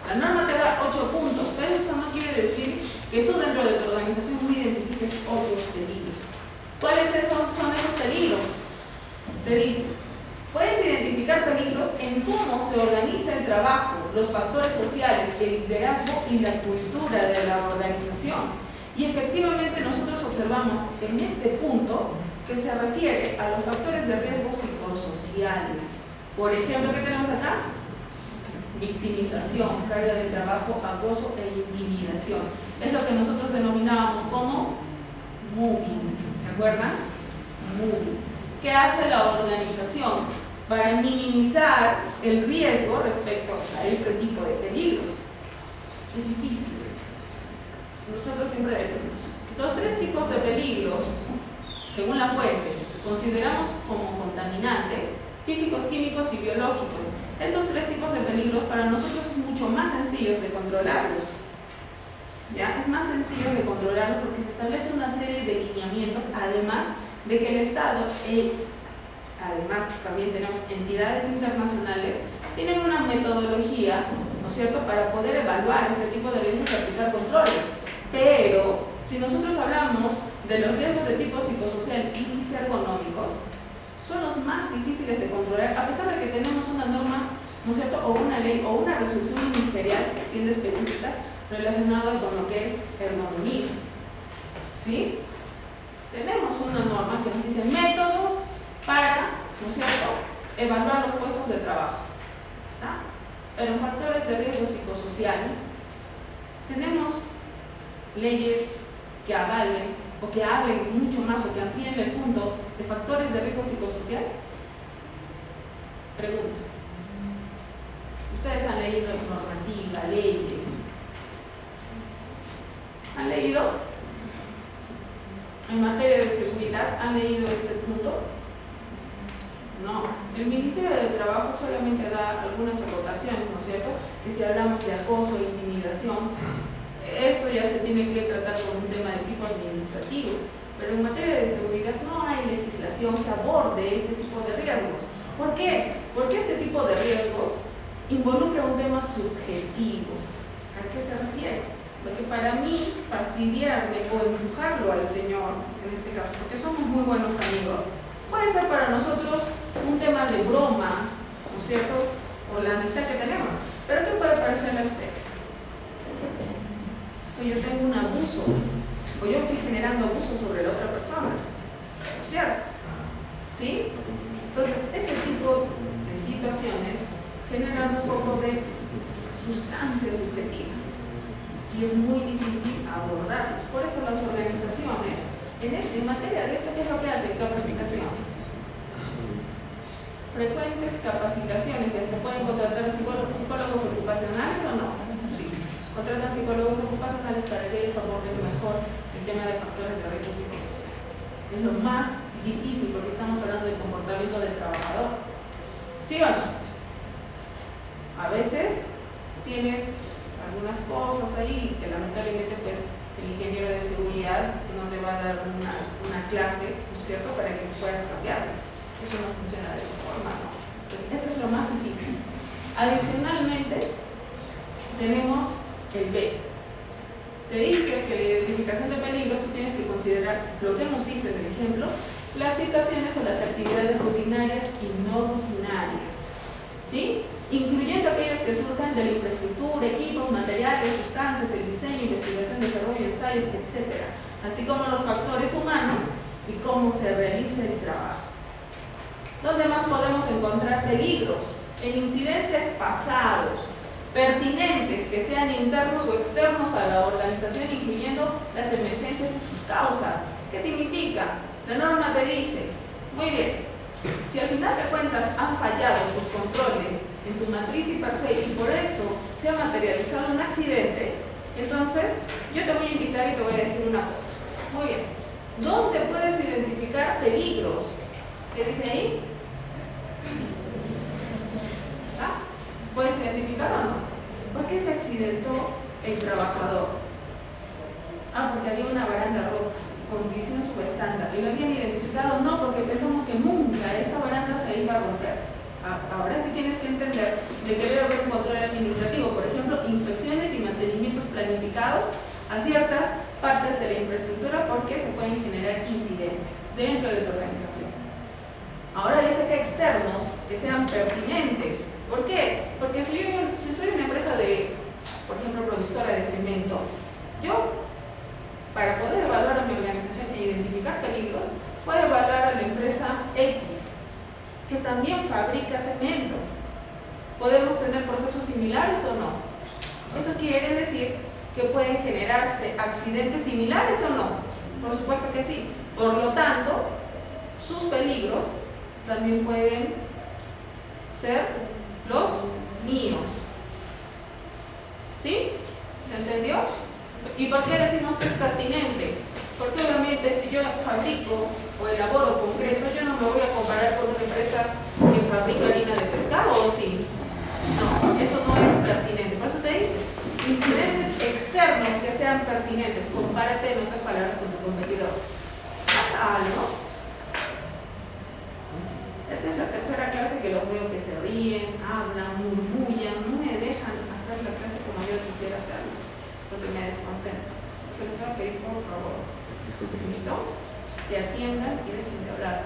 La norma te da 8 puntos, pero eso no quiere decir que tú dentro de tu organización no identifiques otros peligros. ¿Cuáles son esos peligros? Te dice, puedes identificar peligros en cómo se organiza el trabajo, los factores sociales, el liderazgo y la cultura de la organización. Y efectivamente nosotros observamos en este punto que se refiere a los factores de riesgo psicosociales. Por ejemplo, ¿qué tenemos acá? Victimización, carga de trabajo, acoso e intimidación. Es lo que nosotros denominábamos como moving. ¿Se acuerdan? Moving. ¿Qué hace la organización para minimizar el riesgo respecto a este tipo de peligros? Es difícil. Nosotros siempre decimos, los 3 tipos de peligros, según la fuente, consideramos como contaminantes, físicos, químicos y biológicos. Estos 3 tipos de peligros para nosotros es mucho más sencillos de controlarlos. ¿Ya? Es más sencillo de controlarlos porque se establece una serie de lineamientos, además de que el Estado, además también tenemos entidades internacionales, tienen una metodología, ¿no es cierto?, para poder evaluar este tipo de riesgos y aplicar controles. Pero, si nosotros hablamos de los riesgos de tipo psicosocial y ergonómicos, son los más difíciles de controlar, a pesar de que tenemos una norma, ¿no es cierto?, o una ley o una resolución ministerial, siendo específica, relacionada con lo que es ergonomía. ¿Sí? Tenemos una norma que nos dice métodos para, ¿no es cierto?, evaluar los puestos de trabajo. ¿Está? Pero en factores de riesgo psicosocial, tenemos leyes que avalen o que hablen mucho más o que amplíen el punto de factores de riesgo psicosocial. Pregunta. Ustedes han leído normativa, leyes. ¿Han leído? En materia de seguridad, ¿han leído este punto? No. El Ministerio de Trabajo solamente da algunas acotaciones, ¿no es cierto? Que si hablamos de acoso e intimidación, esto ya se tiene que tratar como un tema de tipo administrativo, pero en materia de seguridad no hay legislación que aborde este tipo de riesgos. ¿Por qué? Porque este tipo de riesgos involucra un tema subjetivo. ¿A qué se refiere? Porque para mí, fastidiarme o empujarlo al Señor, en este caso, porque somos muy buenos amigos, puede ser para nosotros un tema de broma, ¿no es cierto?, por la amistad que tenemos. Pero ¿qué puede parecerle a usted? Que yo tengo un abuso, o yo estoy generando abuso sobre la otra persona, ¿no es cierto? ¿Sí? Entonces, ese tipo de situaciones generan un poco de sustancia subjetiva. Y es muy difícil abordarlos. Por eso las organizaciones, en materia de esto, ¿qué es lo que hacen? Capacitaciones. Frecuentes capacitaciones. Y hasta pueden contratar psicólogos ocupacionales o no. Sí. Contratan psicólogos ocupacionales para que ellos aborden mejor el tema de factores de riesgo psicosocial. Es lo más difícil porque estamos hablando del comportamiento del trabajador. ¿Sí o no? A veces tienes algunas cosas ahí que lamentablemente pues el ingeniero de seguridad no te va a dar una clase, ¿no es cierto?, para que puedas cambiarlo. Eso no funciona de esa forma, ¿no? Entonces, esto es lo más difícil. Adicionalmente, tenemos el B. Te dice que la identificación de peligros tú tienes que considerar lo que hemos visto en el ejemplo, las situaciones o las actividades rutinarias y no rutinarias, ¿sí? Incluyendo aquellos que surjan de la infraestructura, equipos, materiales, sustancias, el diseño, investigación, desarrollo, ensayos, etc. Así como los factores humanos y cómo se realiza el trabajo. ¿Dónde más podemos encontrar peligros? En incidentes pasados, pertinentes, que sean internos o externos a la organización, incluyendo las emergencias y sus causas. ¿Qué significa? La norma te dice, muy bien, si al final de cuentas han fallado tus controles en tu matriz y parcel y por eso se ha materializado un accidente, entonces yo te voy a invitar y te voy a decir una cosa. Muy bien, ¿dónde puedes identificar peligros? ¿Qué dice ahí? ¿Ah? ¿Puedes identificar o no? ¿Por qué se accidentó el trabajador? Ah, porque había una baranda rota, condición subestándar. ¿Y lo habían identificado? No, porque pensamos que nunca esta baranda se iba a romper. Ahora sí tienes que entender de que debe haber un control administrativo, por ejemplo, inspecciones y mantenimientos planificados a ciertas partes de la infraestructura porque se pueden generar incidentes dentro de tu organización. Ahora dice que externos, que sean pertinentes. ¿Por qué? Porque si soy una empresa de, por ejemplo, productora de cemento, yo, para poder evaluar a mi organización e identificar peligros, puedo evaluar a la empresa X, que también fabrica cemento. ¿Podemos tener procesos similares o no? Eso quiere decir que pueden generarse accidentes similares o no. Por supuesto que sí. Por lo tanto, sus peligros también pueden ser los míos. ¿Sí? ¿Se entendió? ¿Y por qué decimos que es pertinente? Porque obviamente si yo fabrico o elaboro concreto, yo no me voy a comparar con una empresa que fabrica harina de pescado, ¿o sí? No, eso no es pertinente. Por eso te dice, incidentes externos que sean pertinentes. Compárate en otras palabras con tu competidor. ¿Pasa algo? Esta es la tercera clase que los veo que se ríen, hablan, murmullan, no me dejan hacer la clase como yo quisiera hacerla, porque me desconcentro. Así que les voy a pedir por favor, ¿listo? Que atiendan y dejen de hablar.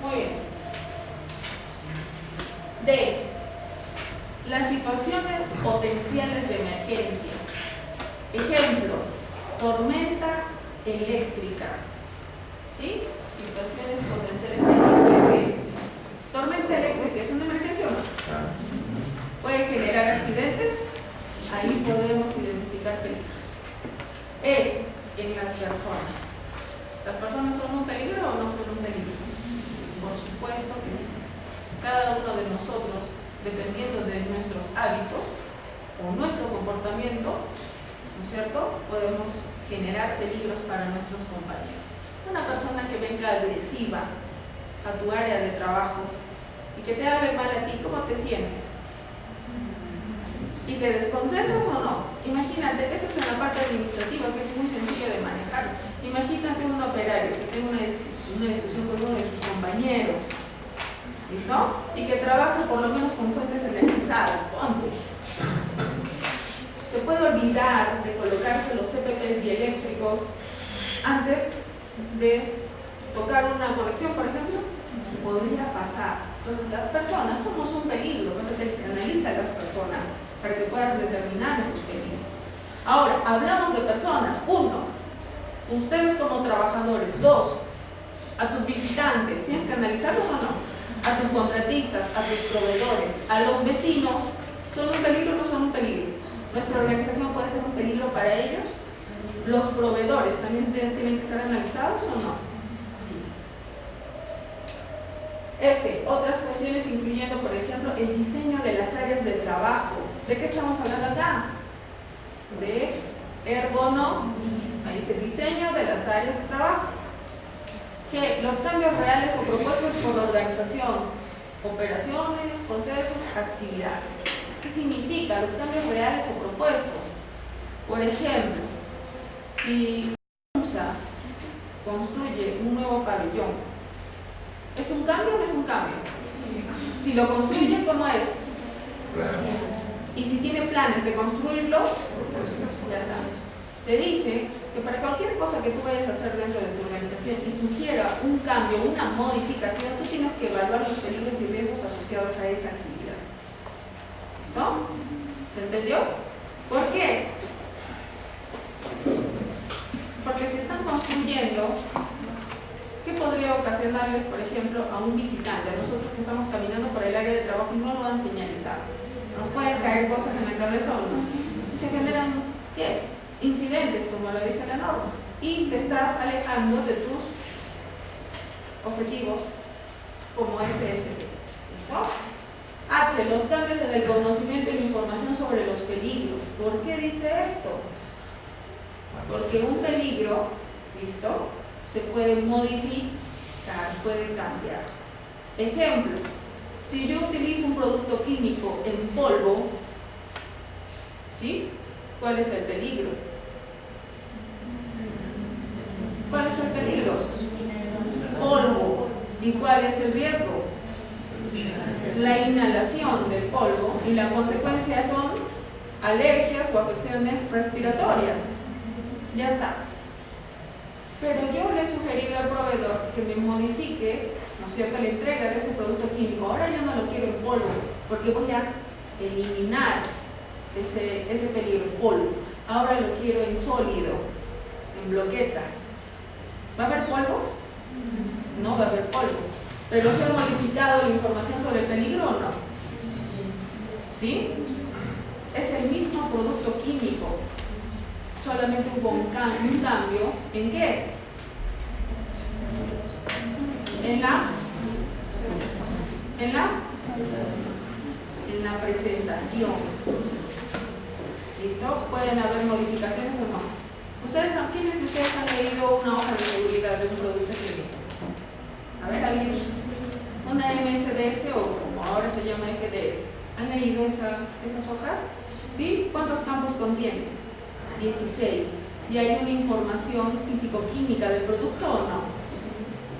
Muy bien. D. Las situaciones potenciales de emergencia. Ejemplo, tormenta eléctrica. ¿Sí? Situaciones potenciales de emergencia. Tormenta eléctrica, ¿es una emergencia o no? ¿Puede generar accidentes? Ahí podemos identificar peligros. En las personas. ¿Las personas son un peligro o no son un peligro? Por supuesto que sí. Cada uno de nosotros, dependiendo de nuestros hábitos o nuestro comportamiento, ¿no es cierto?, podemos generar peligros para nuestros compañeros. Una persona que venga agresiva a tu área de trabajo y que te hable mal a ti, ¿cómo te sientes? ¿Y te desconcentras o no? Imagínate, eso es en la parte administrativa, que es muy sencillo de manejar. Imagínate un operario que tenga una discusión con uno de sus compañeros, ¿listo? Y que trabaje por lo menos con fuentes energizadas, ponte. ¿Se puede olvidar de colocarse los CPPs dieléctricos antes de tocar una conexión, por ejemplo? Podría pasar. Entonces las personas somos un peligro, por eso se analiza a las personas para que puedas determinar esos peligros. Ahora, hablamos de personas. 1, ustedes como trabajadores. 2, a tus visitantes, ¿tienes que analizarlos o no? A tus contratistas, a tus proveedores, a los vecinos. ¿Son un peligro o no son un peligro? ¿Nuestra organización puede ser un peligro para ellos? ¿Los proveedores también tienen que estar analizados o no? Sí. F, otras cuestiones incluyendo, por ejemplo, el diseño de las áreas de trabajo. ¿De qué estamos hablando acá? De ergonomía. Ahí dice diseño de las áreas de trabajo. G, los cambios reales o propuestos por la organización. Operaciones, procesos, actividades. ¿Qué significa los cambios reales o propuestos? Por ejemplo, si USA construye un nuevo pabellón, ¿es un cambio o no es un cambio? Si lo construye, ¿cómo es? Claro. Y si tiene planes de construirlo, ya sabes. Te dice que para cualquier cosa que tú vayas a hacer dentro de tu organización y sugiera un cambio, una modificación, tú tienes que evaluar los peligros y riesgos asociados a esa actividad. ¿Listo? ¿Se entendió? ¿Por qué? Porque si están construyendo, ¿qué podría ocasionarle, por ejemplo, a un visitante, a nosotros que estamos caminando por el área de trabajo y no lo han señalizado? Nos pueden caer cosas en la cabeza o no. Se generan, ¿qué? Incidentes, como lo dice la norma. Y te estás alejando de tus objetivos como SST. ¿Listo? H, los cambios en el conocimiento y la información sobre los peligros. ¿Por qué dice esto? Porque un peligro, ¿listo?, se puede modificar, puede cambiar. Ejemplo, si yo utilizo un producto químico en polvo, ¿sí? ¿Cuál es el peligro? ¿Cuál es el peligro? Polvo. ¿Y cuál es el riesgo? La inhalación del polvo, y la consecuencia son alergias o afecciones respiratorias. Ya está. Pero yo le he sugerido al proveedor que me modifique, ¿no es cierto?, la entrega de ese producto químico. Ahora yo no lo quiero en polvo, porque voy a eliminar ese peligro, polvo. Ahora lo quiero en sólido, en bloquetas. ¿Va a haber polvo? No va a haber polvo. ¿Pero se ha modificado la información sobre el peligro o no? ¿Sí? Es el mismo producto químico. Solamente hubo un cambio. ¿En qué? En la presentación. ¿Listo? Pueden haber modificaciones o no. ¿Quiénes de ustedes han leído una hoja de seguridad de un producto químico? A ver, ¿alguien? Una MSDS o como ahora se llama FDS. ¿Han leído esas hojas? ¿Sí? ¿Cuántos campos contiene? 16. ¿Y hay una información físico-química del producto o no?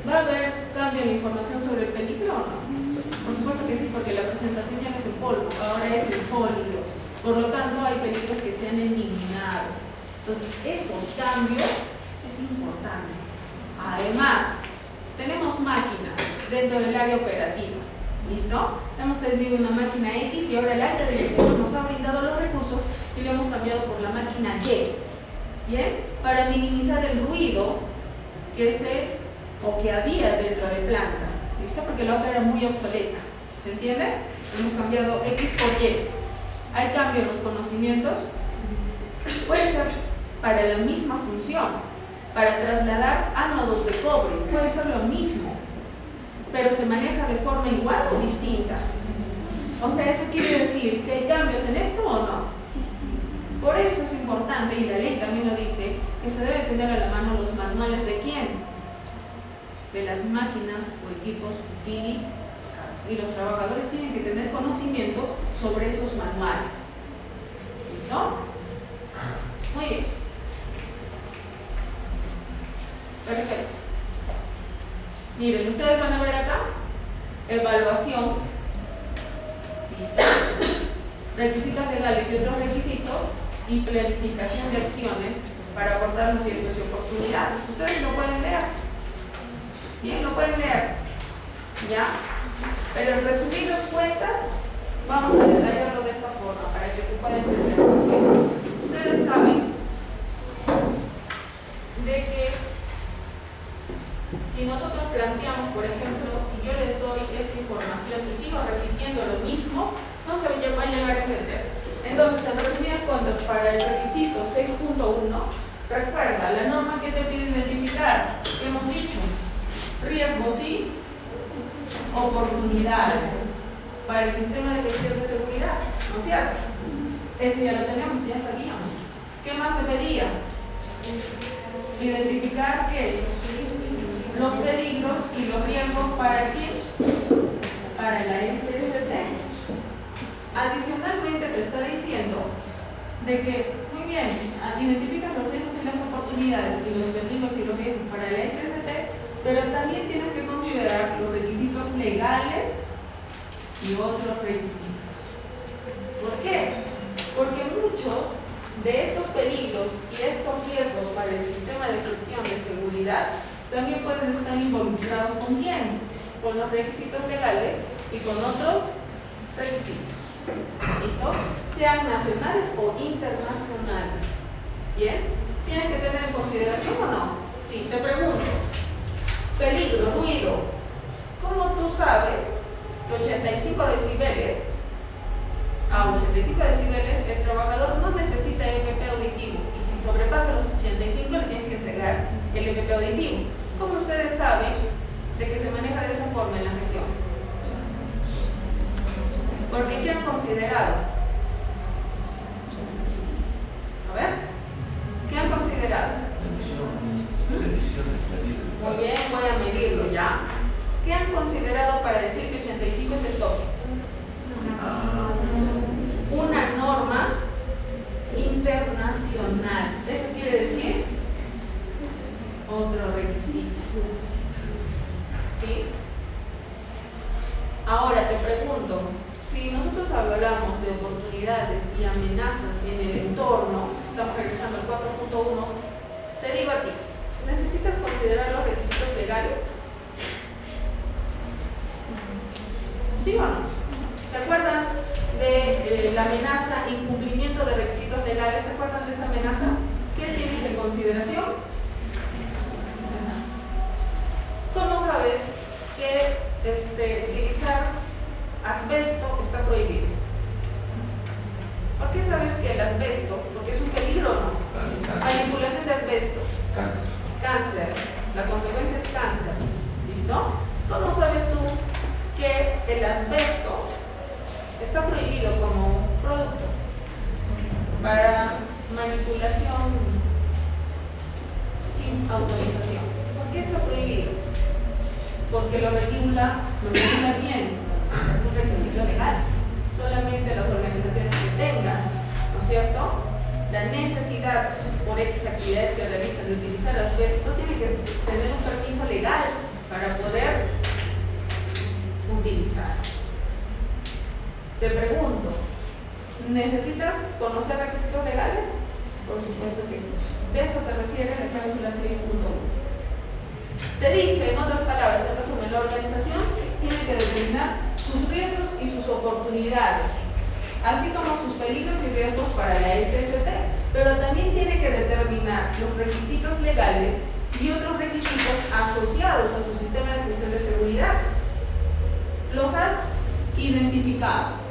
¿Va a haber cambio en la información sobre el peligro o no? Por supuesto que sí, porque la presentación ya no es en polvo, ahora es en sólido. Por lo tanto, hay peligros que se han eliminado. Entonces, esos cambios es importante. Además, tenemos máquinas dentro del área operativa. ¿Listo? Hemos tenido una máquina X y ahora el área de diseño nos ha brindado los recursos y lo hemos cambiado por la máquina Y. ¿Bien? Para minimizar el ruido que había dentro de planta. ¿Listo? Porque la otra era muy obsoleta. ¿Se entiende? Hemos cambiado X por Y. ¿Hay cambio en los conocimientos? Puede ser para la misma función. Para trasladar ánodos de cobre. Puede ser lo mismo. Pero se maneja de forma igual o distinta. O sea, eso quiere decir que hay cambios en esto o no. Por eso es importante, y la ley también lo dice, que se debe tener a la mano los manuales de quién, de las máquinas o equipos utilizados. Y los trabajadores tienen que tener conocimiento sobre esos manuales. ¿Listo? Muy bien. Perfecto. Miren, ustedes van a ver acá, evaluación, ¿listo? Requisitos legales y otros requisitos, y planificación de acciones para abordar los riesgos y oportunidades. Ustedes lo pueden leer. Bien, lo pueden leer. ¿Ya? Pero en resumidas cuentas, vamos a detallarlo de esta forma para que se pueda entender. Porque ustedes saben de que si nosotros planteamos, por ejemplo, y yo les doy esa información y sigo repitiendo lo mismo, no se vayan a lugar en meter. Entonces, en resumidas cuentas, para el requisito 6.1, recuerda la norma que te pide identificar, que hemos dicho, riesgos y oportunidades para el sistema de gestión de seguridad, ¿no es cierto? Este ya lo tenemos, ya sabíamos. ¿Qué más te pedía? Identificar que los peligros y los riesgos para quién, para la SST. Adicionalmente te está diciendo de que, muy bien, identifica los riesgos y las oportunidades y los peligros y los riesgos para la SST, pero también tienes que considerar los requisitos legales y otros requisitos. ¿Por qué? Porque muchos de estos peligros y estos riesgos para el sistema de gestión de seguridad también pueden estar involucrados con quién, con los requisitos legales y con otros requisitos. ¿Listo? Sean nacionales o internacionales. ¿Bien? ¿Tienen que tener en consideración o no? Sí, te pregunto. Peligro, ruido. ¿Cómo tú sabes que 85 decibeles, a 85 decibeles el trabajador no necesita EPP auditivo? Y si sobrepasa los 85 le tienes que entregar el EPP auditivo. ¿Cómo ustedes saben de que se maneja de esa forma en la gestión? Porque ¿qué han considerado? A ver, ¿qué han considerado? Muy bien, voy a medirlo ya. ¿Qué han considerado para decir que 85 es el tope? Una norma internacional. ¿Eso quiere decir? Otro requisito. ¿Sí? Ahora te pregunto, si nosotros hablamos de oportunidades y amenazas en el entorno, estamos regresando al 4.1, te digo a ti, ¿necesitas considerar los requisitos legales? ¿Sí o no? ¿Se acuerdan de la amenaza incumplimiento de requisitos legales? ¿Se acuerdan de esa amenaza? ¿Qué tienes en consideración? ¿Cómo sabes que utilizar asbesto está prohibido? ¿Por qué sabes que el asbesto? Porque es un peligro, ¿no? Manipulación de asbesto. Cáncer. Cáncer. La consecuencia es cáncer. ¿Listo? ¿Cómo sabes tú que el asbesto está prohibido como producto para manipulación sin autorización? ¿Por qué está prohibido? Porque lo regula quién, un requisito legal. Solamente las organizaciones que tengan, ¿no es cierto?, la necesidad por X actividades que realizan de utilizar asbesto, tienen que tener un permiso legal para poder utilizar. Te pregunto, ¿necesitas conocer requisitos legales? Por supuesto que sí. De eso te refiere la cláusula 6.1. Te dice, en otras palabras, en resumen, la organización tiene que determinar sus riesgos y sus oportunidades, así como sus peligros y riesgos para la SST, pero también tiene que determinar los requisitos legales y otros requisitos asociados a su sistema de gestión de seguridad. ¿Los has identificado?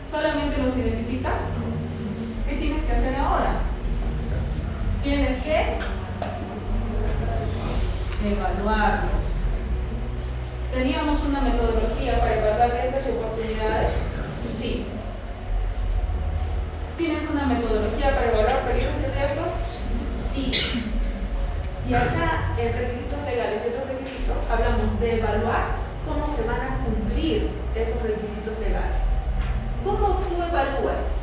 ¿Solamente los identificas? ¿Qué tienes que hacer ahora? Tienes que evaluarlos. ¿Teníamos una metodología para evaluar riesgos y oportunidades? Sí. ¿Tienes una metodología para evaluar peligros y riesgos? Sí. Y acá, en requisitos legales y otros requisitos, hablamos de evaluar cómo se van a cumplir esos requisitos legales. ¿Cómo tú evalúas?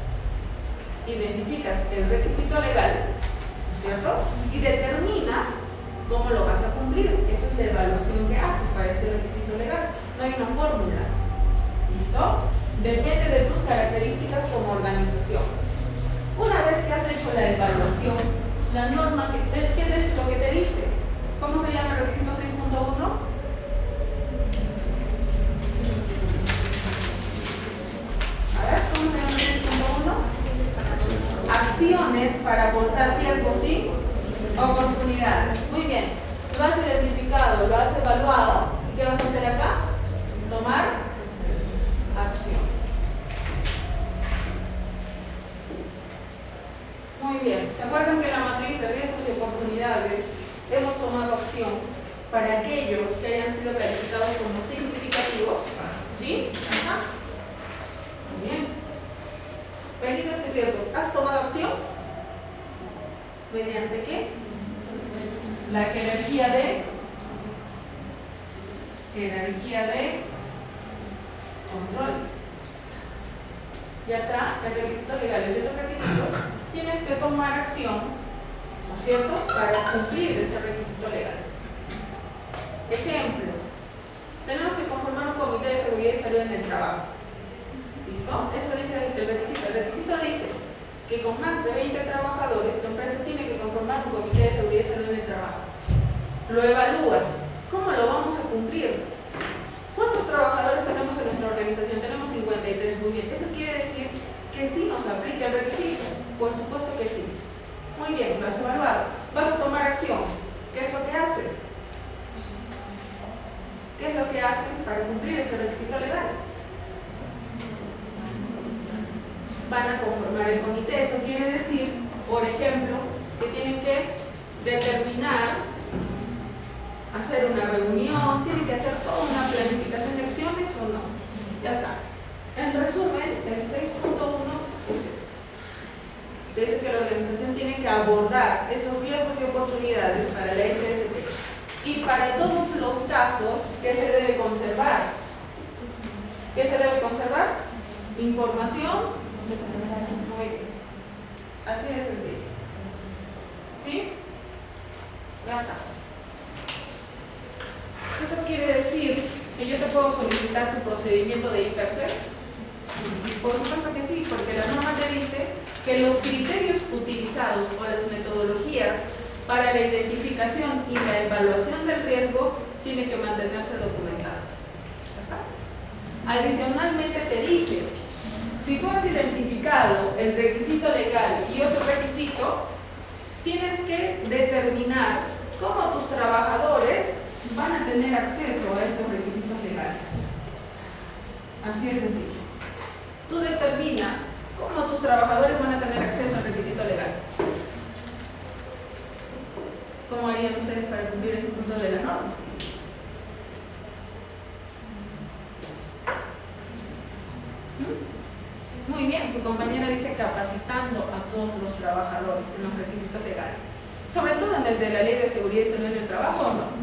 Identificas el requisito legal, ¿no es cierto? Y determinas cómo lo vas a cumplir. Eso es la evaluación que haces para este requisito legal. No hay una fórmula. ¿Listo? Depende de tus características como organización. Una vez que has hecho la evaluación, la norma, ¿qué es lo que te dice? ¿Cómo se llama el requisito 6.1? A ver, ¿cómo se llama el 6.1? Acciones para abordar riesgos y oportunidades. Muy bien. Lo has identificado, lo has evaluado. ¿Qué vas a hacer acá? Tomar acción. acuerdan que en la matriz de riesgos y oportunidades hemos tomado acción para aquellos que hayan sido calificados como significativos? ¿Sí? Ajá. Muy bien. Peligros y riesgos. ¿Has tomado acción? ¿Mediante qué? La jerarquía de controles. Y acá, el requisito legal y los requisitos, tienes que tomar acción, ¿no es cierto?, para cumplir ese requisito legal. Ejemplo, tenemos que conformar un comité de seguridad y salud en el trabajo. ¿Listo? Eso dice el requisito. El requisito dice que con más de 20 trabajadores, tu empresa tiene que conformar un comité de seguridad y salud en el trabajo. Lo evalúas. ¿Cómo lo vamos a cumplir? ¿Cuántos trabajadores tenemos en nuestra organización? Tenemos 53. Muy bien. ¿Eso quiere decir que sí nos aplica el requisito? Por supuesto que sí. Muy bien, lo has evaluado. Vas a tomar acción. ¿Qué es lo que haces? ¿Qué es lo que hacen para cumplir ese requisito legal? Van a conformar el comité. Eso quiere decir, por ejemplo, que tienen que determinar, hacer una reunión, tienen que hacer toda una planificación de acciones o no. Ya está. En resumen, el 6.1 es esto. Dice que la organización tiene que abordar esos riesgos y oportunidades para la SST. Y para todos los casos, ¿qué se debe conservar? ¿Qué se debe conservar? Información. Muy bien. Así de sencillo. ¿Sí? Ya está. ¿Eso quiere decir que yo te puedo solicitar tu procedimiento de IPERSEC? Por supuesto que sí, porque la norma te dice que los criterios utilizados o las metodologías para la identificación y la evaluación del riesgo tienen que mantenerse documentados. ¿Ya está? Adicionalmente te dice, si tú has identificado el requisito legal y otro requisito, tienes que determinar cómo tus trabajadores van a tener acceso a estos requisitos legales. Así de sencillo. Tú determinas cómo tus trabajadores van a tener acceso al requisito legal. ¿Cómo harían ustedes para cumplir ese punto de la norma? Muy bien, tu compañera dice capacitando a todos los trabajadores en los requisitos legales. Sobre todo en el de la Ley de Seguridad y Salud en el Trabajo, ¿o no?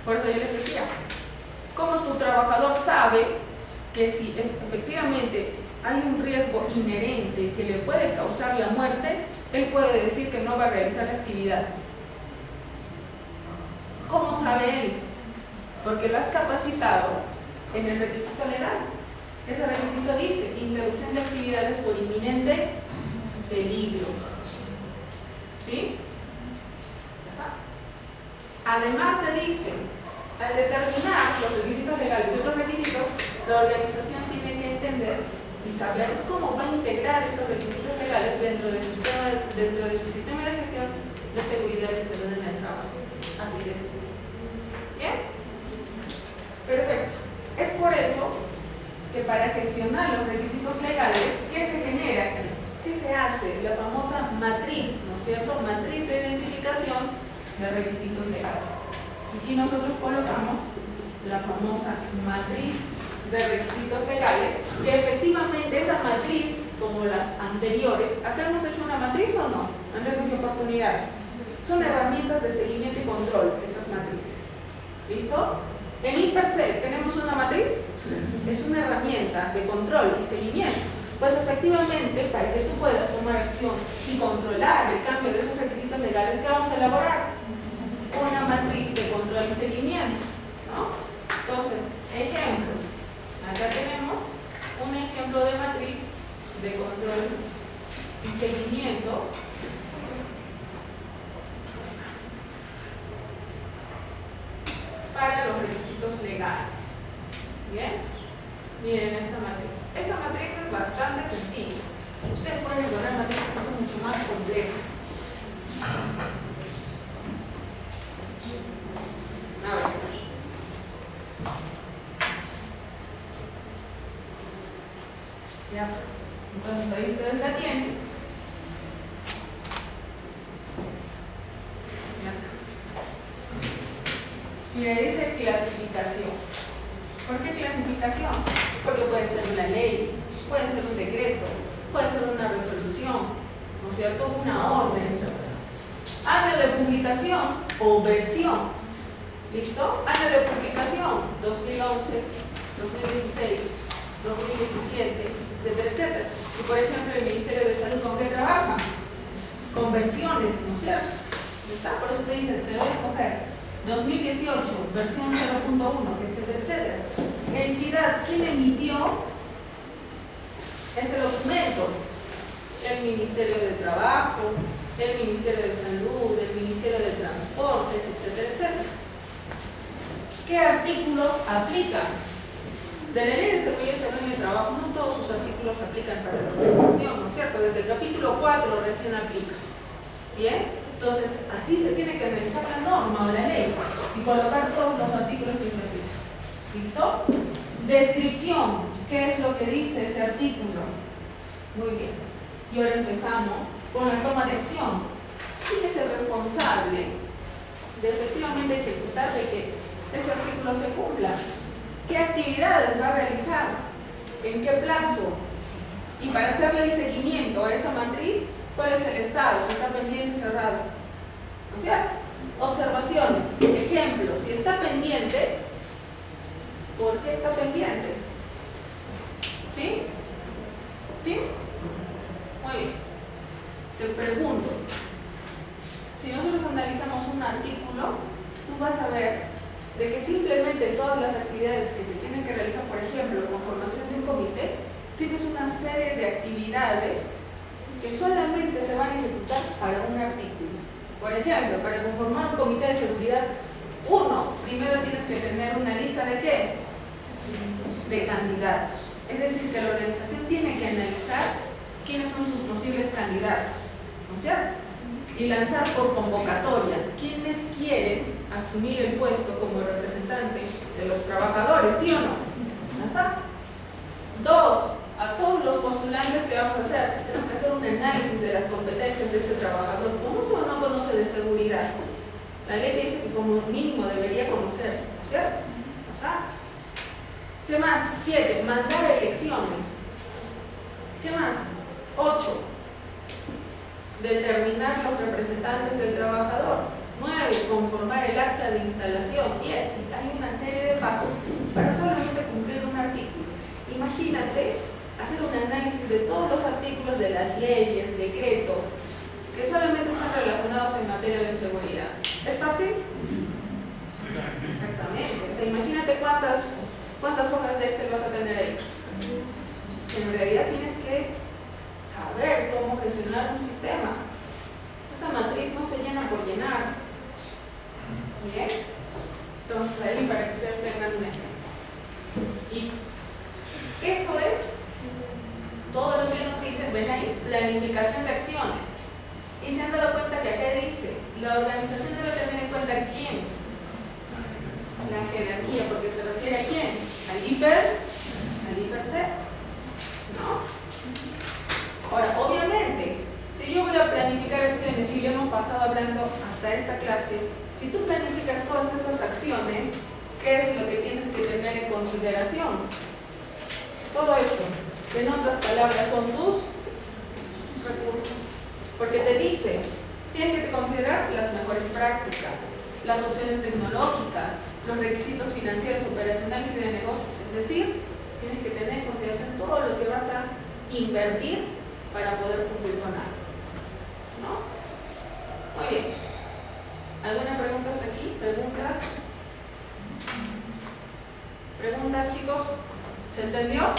Por eso yo les decía, ¿cómo tu trabajador sabe que si efectivamente hay un riesgo inherente que le puede causar la muerte, él puede decir que no va a realizar la actividad? ¿Cómo sabe él? Porque lo has capacitado en el requisito legal. Ese requisito dice interrupción de actividades por inminente peligro. ¿Sí? Ya está. Además te dice, al determinar los requisitos legales y otros requisitos, la organización tiene que entender y saber cómo va a integrar estos requisitos legales dentro de su sistema de gestión de seguridad y salud en el trabajo. Así de simple. ¿Bien? Perfecto. Es por eso que para gestionar los requisitos legales, ¿qué se genera? ¿Qué se hace? La famosa matriz, ¿no es cierto? Matriz de identificación de requisitos legales. Aquí nosotros colocamos la famosa matriz de requisitos legales, que efectivamente esa matriz, como las anteriores, acá hemos hecho una matriz o no, en riesgos y oportunidades. Son herramientas de seguimiento y control, esas matrices. ¿Listo? En IPERSEC tenemos una matriz, es una herramienta de control y seguimiento. Pues efectivamente, para que tú puedas tomar acción y controlar el cambio de esos requisitos legales, ¿qué vamos a elaborar? Una matriz de control y seguimiento, ¿no? Entonces, ejemplo, acá tenemos un ejemplo de matriz de control y seguimiento para los requisitos legales. ¿Bien? Miren esta matriz. Esta matriz es bastante sencilla. Ustedes pueden encontrar matrices que son mucho más complejas. A ver. Ya está. Entonces ahí ustedes la tienen. Mira, dice clasificación. ¿Por qué clasificación? Porque puede ser una ley, puede ser un decreto, puede ser una resolución, ¿no es cierto? Una orden. Año de publicación o versión. ¿Listo? Año de publicación, 2011, 2016, 2017, etcétera, etcétera. Y por ejemplo, el Ministerio de Salud, ¿con qué trabaja? Con versiones, ¿no es cierto? ¿Está? Por eso te dice, te doy a escoger 2018, versión 0.1, etcétera, etcétera. Entidad, ¿quién emitió este documento? El Ministerio de Trabajo, el Ministerio de Salud, el Ministerio de Transportes, etcétera, etcétera. ¿Qué artículos aplican? De la Ley de Seguridad y Salud en el Trabajo, no todos sus artículos aplican para la organización, ¿no es cierto? Desde el capítulo 4 recién aplica. ¿Bien? Entonces, así se tiene que analizar la norma o la ley y colocar todos los artículos que se aplican. ¿Listo? Descripción. ¿Qué es lo que dice ese artículo? Muy bien. Y ahora empezamos con la toma de acción. ¿Quién es el responsable de efectivamente ejecutar de que ese artículo se cumpla? ¿Qué actividades va a realizar? ¿En qué plazo? Y para hacerle el seguimiento a esa matriz, ¿cuál es el estado? Si está pendiente, cerrado. ¿No es cierto? Observaciones. Ejemplo, si está pendiente, ¿por qué está pendiente? ¿Sí? ¿Sí? Muy bien. Te pregunto, si nosotros analizamos un artículo, tú vas a ver de que simplemente todas las actividades que se tienen que realizar, por ejemplo, con formación de un comité, tienes una serie de actividades que solamente se van a ejecutar para un artículo. Por ejemplo, para conformar un comité de seguridad, primero tienes que tener una lista de ¿qué? De candidatos. Es decir, que la organización tiene que analizar quiénes son sus posibles candidatos, ¿no es cierto? Y lanzar por convocatoria quiénes quieren asumir el puesto como representante de los trabajadores, ¿sí o no? ¿No está? 2. A todos los postulantes que vamos a hacer, tenemos que hacer un análisis de las competencias de ese trabajador. ¿Conoce o no conoce de seguridad? La ley te dice que como mínimo debería conocer, ¿no es cierto? ¿No está? ¿Qué más? 7. Mandar elecciones. ¿Qué más? 8. Determinar los representantes del trabajador. 9. Conformar el acta de instalación. 10. Y hay una serie de pasos para solamente cumplir un artículo. Imagínate hacer un análisis de todos los artículos de las leyes, decretos, que solamente están relacionados en materia de seguridad. ¿Es fácil? Exactamente. O sea, imagínate cuántas hojas de Excel vas a tener ahí. En realidad tienes que saber cómo gestionar un sistema. Esa matriz no se llena por llenar. ¿Bien? Entonces, ahí para que ustedes tengan un ejemplo. Y eso es todo lo que nos dice, ven ahí, planificación de acciones. Y se han dado cuenta que acá dice, la organización debe tener en cuenta quién. La jerarquía, porque se refiere a quién. Al hiper ¿no? Ahora, obviamente, si yo voy a planificar acciones y yo hemos pasado hablando hasta esta clase, si tú planificas todas esas acciones, ¿qué es lo que tienes que tener en consideración? Todo esto, en otras palabras, son tus recursos. Porque te dice, tienes que considerar las mejores prácticas, las opciones tecnológicas, los requisitos financieros, operacionales y de negocios. Es decir, tienes que tener en consideración todo lo que vas a invertir para poder cumplir con algo. ¿No? Muy bien. ¿Alguna pregunta hasta aquí? ¿Preguntas? ¿Preguntas, chicos? ¿Se entendió?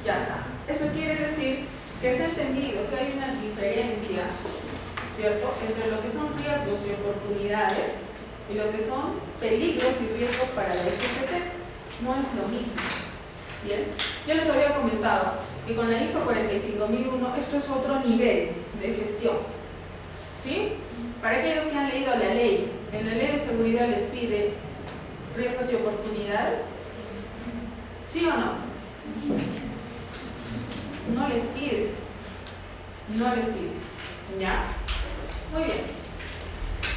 Ya está. Eso quiere decir que se ha entendido que hay una diferencia, ¿cierto?, entre lo que son riesgos y oportunidades y lo que son peligros y riesgos para la SCT. No es lo mismo. Bien. Yo les había comentado que con la ISO 45001 esto es otro nivel de gestión. ¿Sí? Para aquellos que han leído la ley, en la ley de seguridad les pide riesgos y oportunidades. ¿Sí o no? No les pide. No les pide. ¿Ya? Muy bien.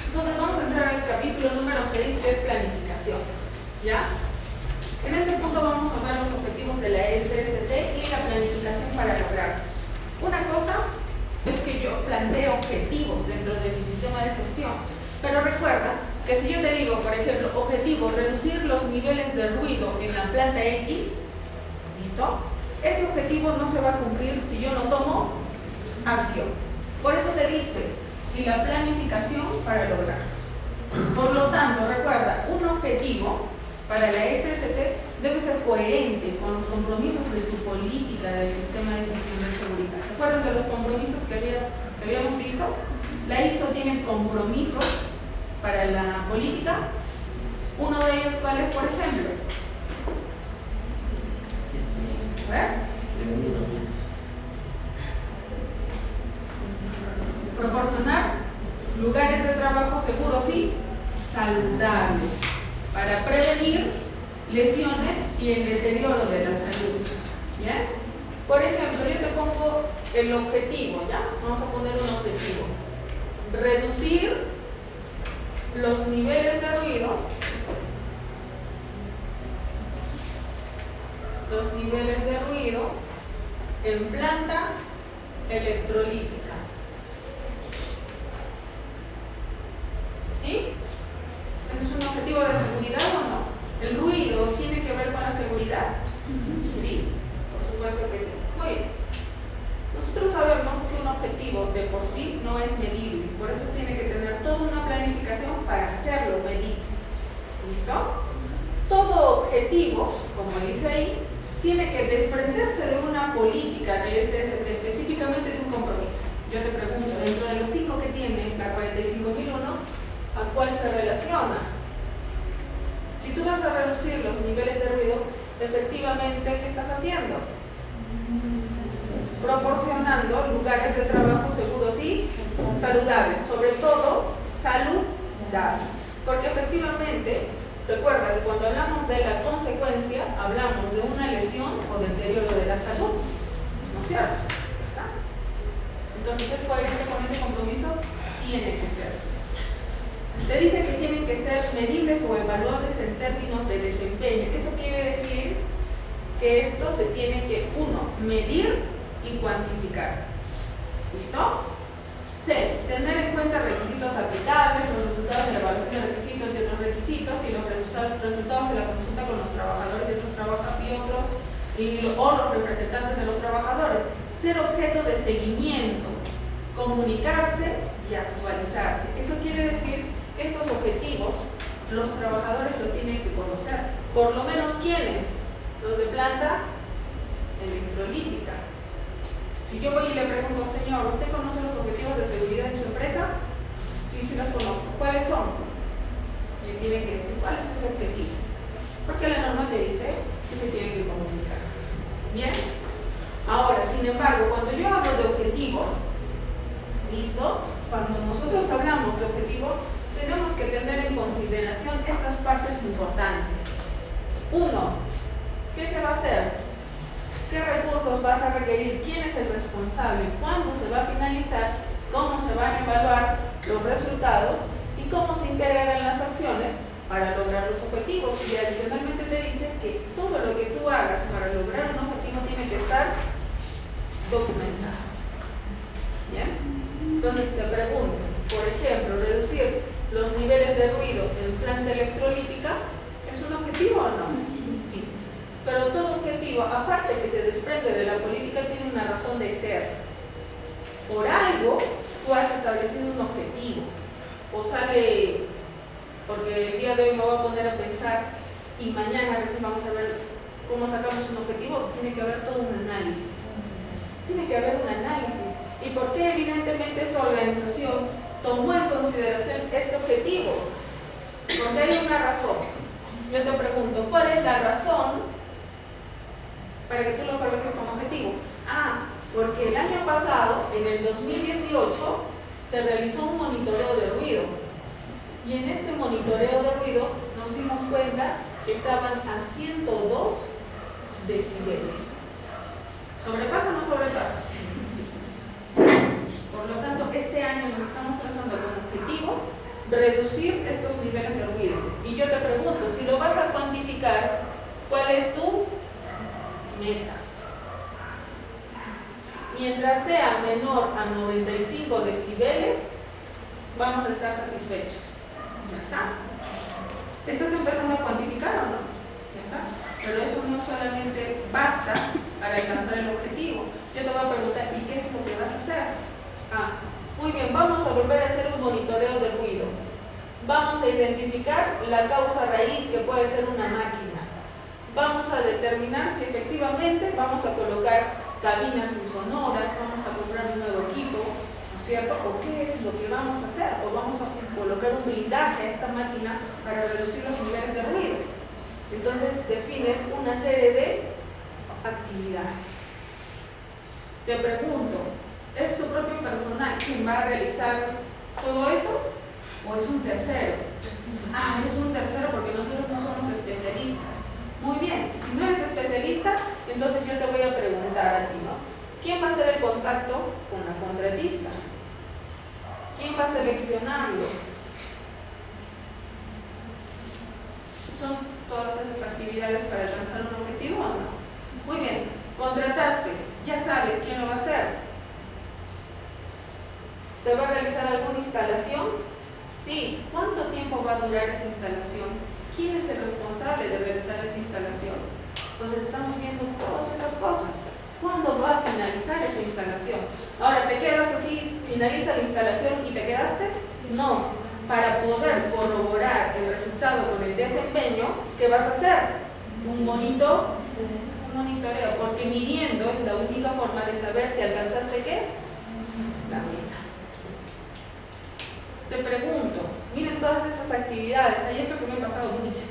Entonces vamos a entrar al capítulo número 6, que es planificación. ¿Ya? En este punto vamos a ver los objetivos de la SST y la planificación para lograrlos. Una cosa es que yo planteo objetivos dentro de mi sistema de gestión, pero recuerda que si yo te digo, por ejemplo, objetivo, reducir los niveles de ruido en la planta X, ¿listo? Ese objetivo no se va a cumplir si yo no tomo acción. Por eso te dice, y la planificación para lograrlos. Por lo tanto, recuerda, un objetivo para la SST debe ser coherente con los compromisos de tu política del sistema de gestión de seguridad. ¿Se acuerdan de los compromisos que habíamos visto? La ISO tiene compromisos para la política. Uno de ellos, ¿cuál es, por ejemplo? A ver. Proporcionar lugares de trabajo seguros y saludables para prevenir lesiones y el deterioro de la salud. ¿Bien? Por ejemplo, yo te pongo el objetivo, ¿ya? Vamos a poner un objetivo. Reducir los niveles de ruido, en planta electrolítica. ¿Sí? ¿Es un objetivo de seguridad o no? ¿El ruido tiene que ver con la seguridad? Sí, por supuesto que sí. Muy bien. Nosotros sabemos que un objetivo de por sí no es medible, por eso tiene que tener toda una planificación para hacerlo medible. ¿Listo? Todo objetivo, como dice ahí, tiene que desprenderse de una política de SST, específicamente de un compromiso. Yo te pregunto, dentro de los 5 que tiene la 45001, ¿a cuál se relaciona? Si tú vas a reducir los niveles de ruido, efectivamente, ¿qué estás haciendo? Proporcionando lugares de trabajo seguros y saludables, sobre todo saludables, porque efectivamente, recuerda que cuando hablamos de la consecuencia, hablamos de una lesión o deterioro de la salud, ¿no es cierto? ¿Está? Entonces, ¿es coherente con ese compromiso? Tiene que ser. Te dice que tienen que ser medibles o evaluables en términos de desempeño. Eso quiere decir que esto se tiene que, uno, medir y cuantificar. ¿Listo? C. Tener en cuenta requisitos aplicables, los resultados de la evaluación de requisitos y otros requisitos y los resultados de la consulta con los trabajadores y otros trabajadores o los representantes de los trabajadores. Ser objeto de seguimiento, comunicarse y actualizarse. Eso quiere decir que estos objetivos los trabajadores lo tienen que conocer. Por lo menos, ¿quiénes? Los de planta electrolítica. Si yo voy y le pregunto, señor, ¿usted conoce los objetivos de seguridad de su empresa? Sí, sí los conozco. ¿Cuáles son? Me tiene que decir, ¿cuál es ese objetivo? Porque la norma te dice que se tiene que comunicar. ¿Bien? Ahora, sin embargo, cuando yo hablo de objetivo, ¿listo? Cuando nosotros hablamos de objetivo, tenemos que tener en consideración estas partes importantes. Uno, ¿qué se va a hacer? ¿Qué recursos vas a requerir? ¿Quién es el responsable? ¿Cuándo se va a finalizar? ¿Cómo se van a evaluar los resultados? ¿Y cómo se integrarán las acciones para lograr los objetivos? Y adicionalmente te dice que todo lo que tú hagas para lograr un objetivo tiene que estar documentado. ¿Bien? Entonces te pregunto, por ejemplo, reducir los niveles de ruido en planta electrolítica, ¿es un objetivo o no? Sí. Pero todo objetivo, aparte que se desprende de la política, tiene una razón de ser. Por algo, tú has establecido un objetivo. O sale, porque el día de hoy me voy a poner a pensar y mañana recién vamos a ver cómo sacamos un objetivo. Tiene que haber todo un análisis. Tiene que haber un análisis. ¿Y por qué evidentemente esta organización tomó en consideración este objetivo? Porque hay una razón. Yo te pregunto, ¿cuál es la razón para que tú lo coloques como objetivo? Porque el año pasado, en el 2018, se realizó un monitoreo de ruido. Y en este monitoreo de ruido nos dimos cuenta que estaban a 102 decibeles. ¿Sobrepasa o no sobrepasa? Por lo tanto, este año nos estamos trazando como objetivo reducir estos niveles de ruido. Y yo te pregunto, si lo vas a cuantificar, ¿cuál es tu meta? Mientras sea menor a 95 decibeles, vamos a estar satisfechos. ¿Ya está? ¿Estás empezando a cuantificar o no? ¿Ya está? Pero eso no solamente basta para alcanzar el objetivo. Yo te voy a preguntar, ¿y qué es lo que vas a hacer? Muy bien, vamos a volver a hacer un monitoreo del ruido. Vamos a identificar la causa raíz, que puede ser una máquina. Vamos a determinar si efectivamente vamos a colocar cabinas insonoras, vamos a comprar un nuevo equipo, ¿no es cierto? ¿O qué es lo que vamos a hacer? ¿O vamos a colocar un blindaje a esta máquina para reducir los niveles de ruido? Entonces defines una serie de actividades. Te pregunto, ¿es tu propio personal quien va a realizar todo eso? ¿O es un tercero? Es un tercero porque nosotros no somos especialistas. Muy bien, si no eres especialista, entonces yo te voy a preguntar a ti, ¿no? ¿Quién va a hacer el contacto con la contratista? ¿Quién va a seleccionarlo? ¿Son todas esas actividades para alcanzar un objetivo o no? Muy bien, contrataste, ya sabes quién lo va a hacer. ¿Se va a realizar alguna instalación? Sí. ¿Cuánto tiempo va a durar esa instalación? ¿Quién es el responsable de realizar esa instalación? Entonces estamos viendo todas estas cosas. ¿Cuándo va a finalizar esa instalación? Ahora, ¿te quedas así, finaliza la instalación y te quedaste? No. Para poder corroborar el resultado con el desempeño, ¿qué vas a hacer? Un monitoreo, porque midiendo es la única forma de saber si alcanzaste ¿qué? La meta. Te pregunto, miren todas esas actividades, hay esto que me han pasado muchas.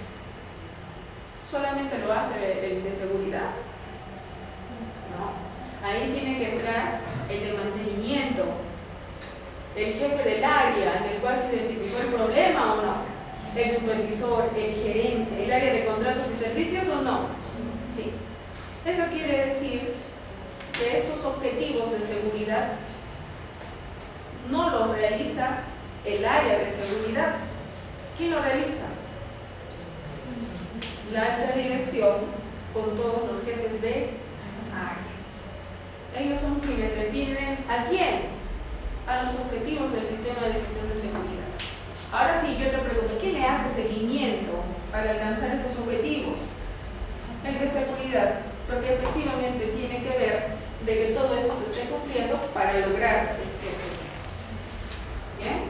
¿Solamente lo hace el de seguridad? No. Ahí tiene que entrar el de mantenimiento, el jefe del área en el cual se identificó el problema o no, el supervisor, el gerente, el área de contratos y servicios o no. Sí. Eso quiere decir que estos objetivos de seguridad no los realiza el área de seguridad. ¿Quién lo realiza? La alta dirección con todos los jefes de área. Ellos son quienes definen ¿a quién? A los objetivos del sistema de gestión de seguridad. Ahora sí, yo te pregunto, ¿quién le hace seguimiento para alcanzar esos objetivos? El de seguridad, porque efectivamente tiene que ver de que todo esto se esté cumpliendo para lograr este objetivo. ¿Bien?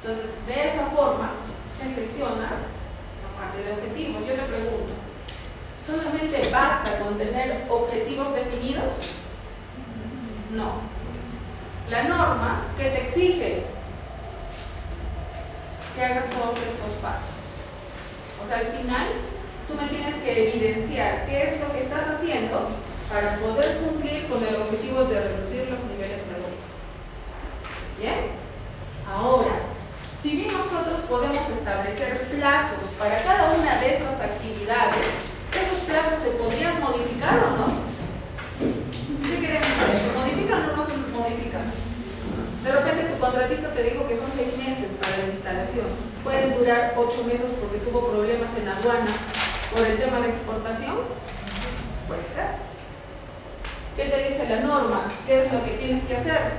Entonces, de esa forma se gestiona la parte de objetivos. Yo le pregunto, ¿solamente basta con tener objetivos definidos? No. La norma que te exige que hagas todos estos pasos. O sea, al final, tú me tienes que evidenciar qué es lo que estás haciendo para poder cumplir con el objetivo de reducir los niveles de ruido. ¿Bien? Ahora, si bien nosotros podemos establecer plazos para cada una de estas actividades, ¿esos plazos se podrían modificar o no? ¿Qué queremos saber? ¿Se modifican o no se modifican? De repente tu contratista te dijo que son 6 meses para la instalación. Pueden durar 8 meses porque tuvo problemas en aduanas por el tema de exportación. Puede ser. ¿Qué te dice la norma? ¿Qué es lo que tienes que hacer?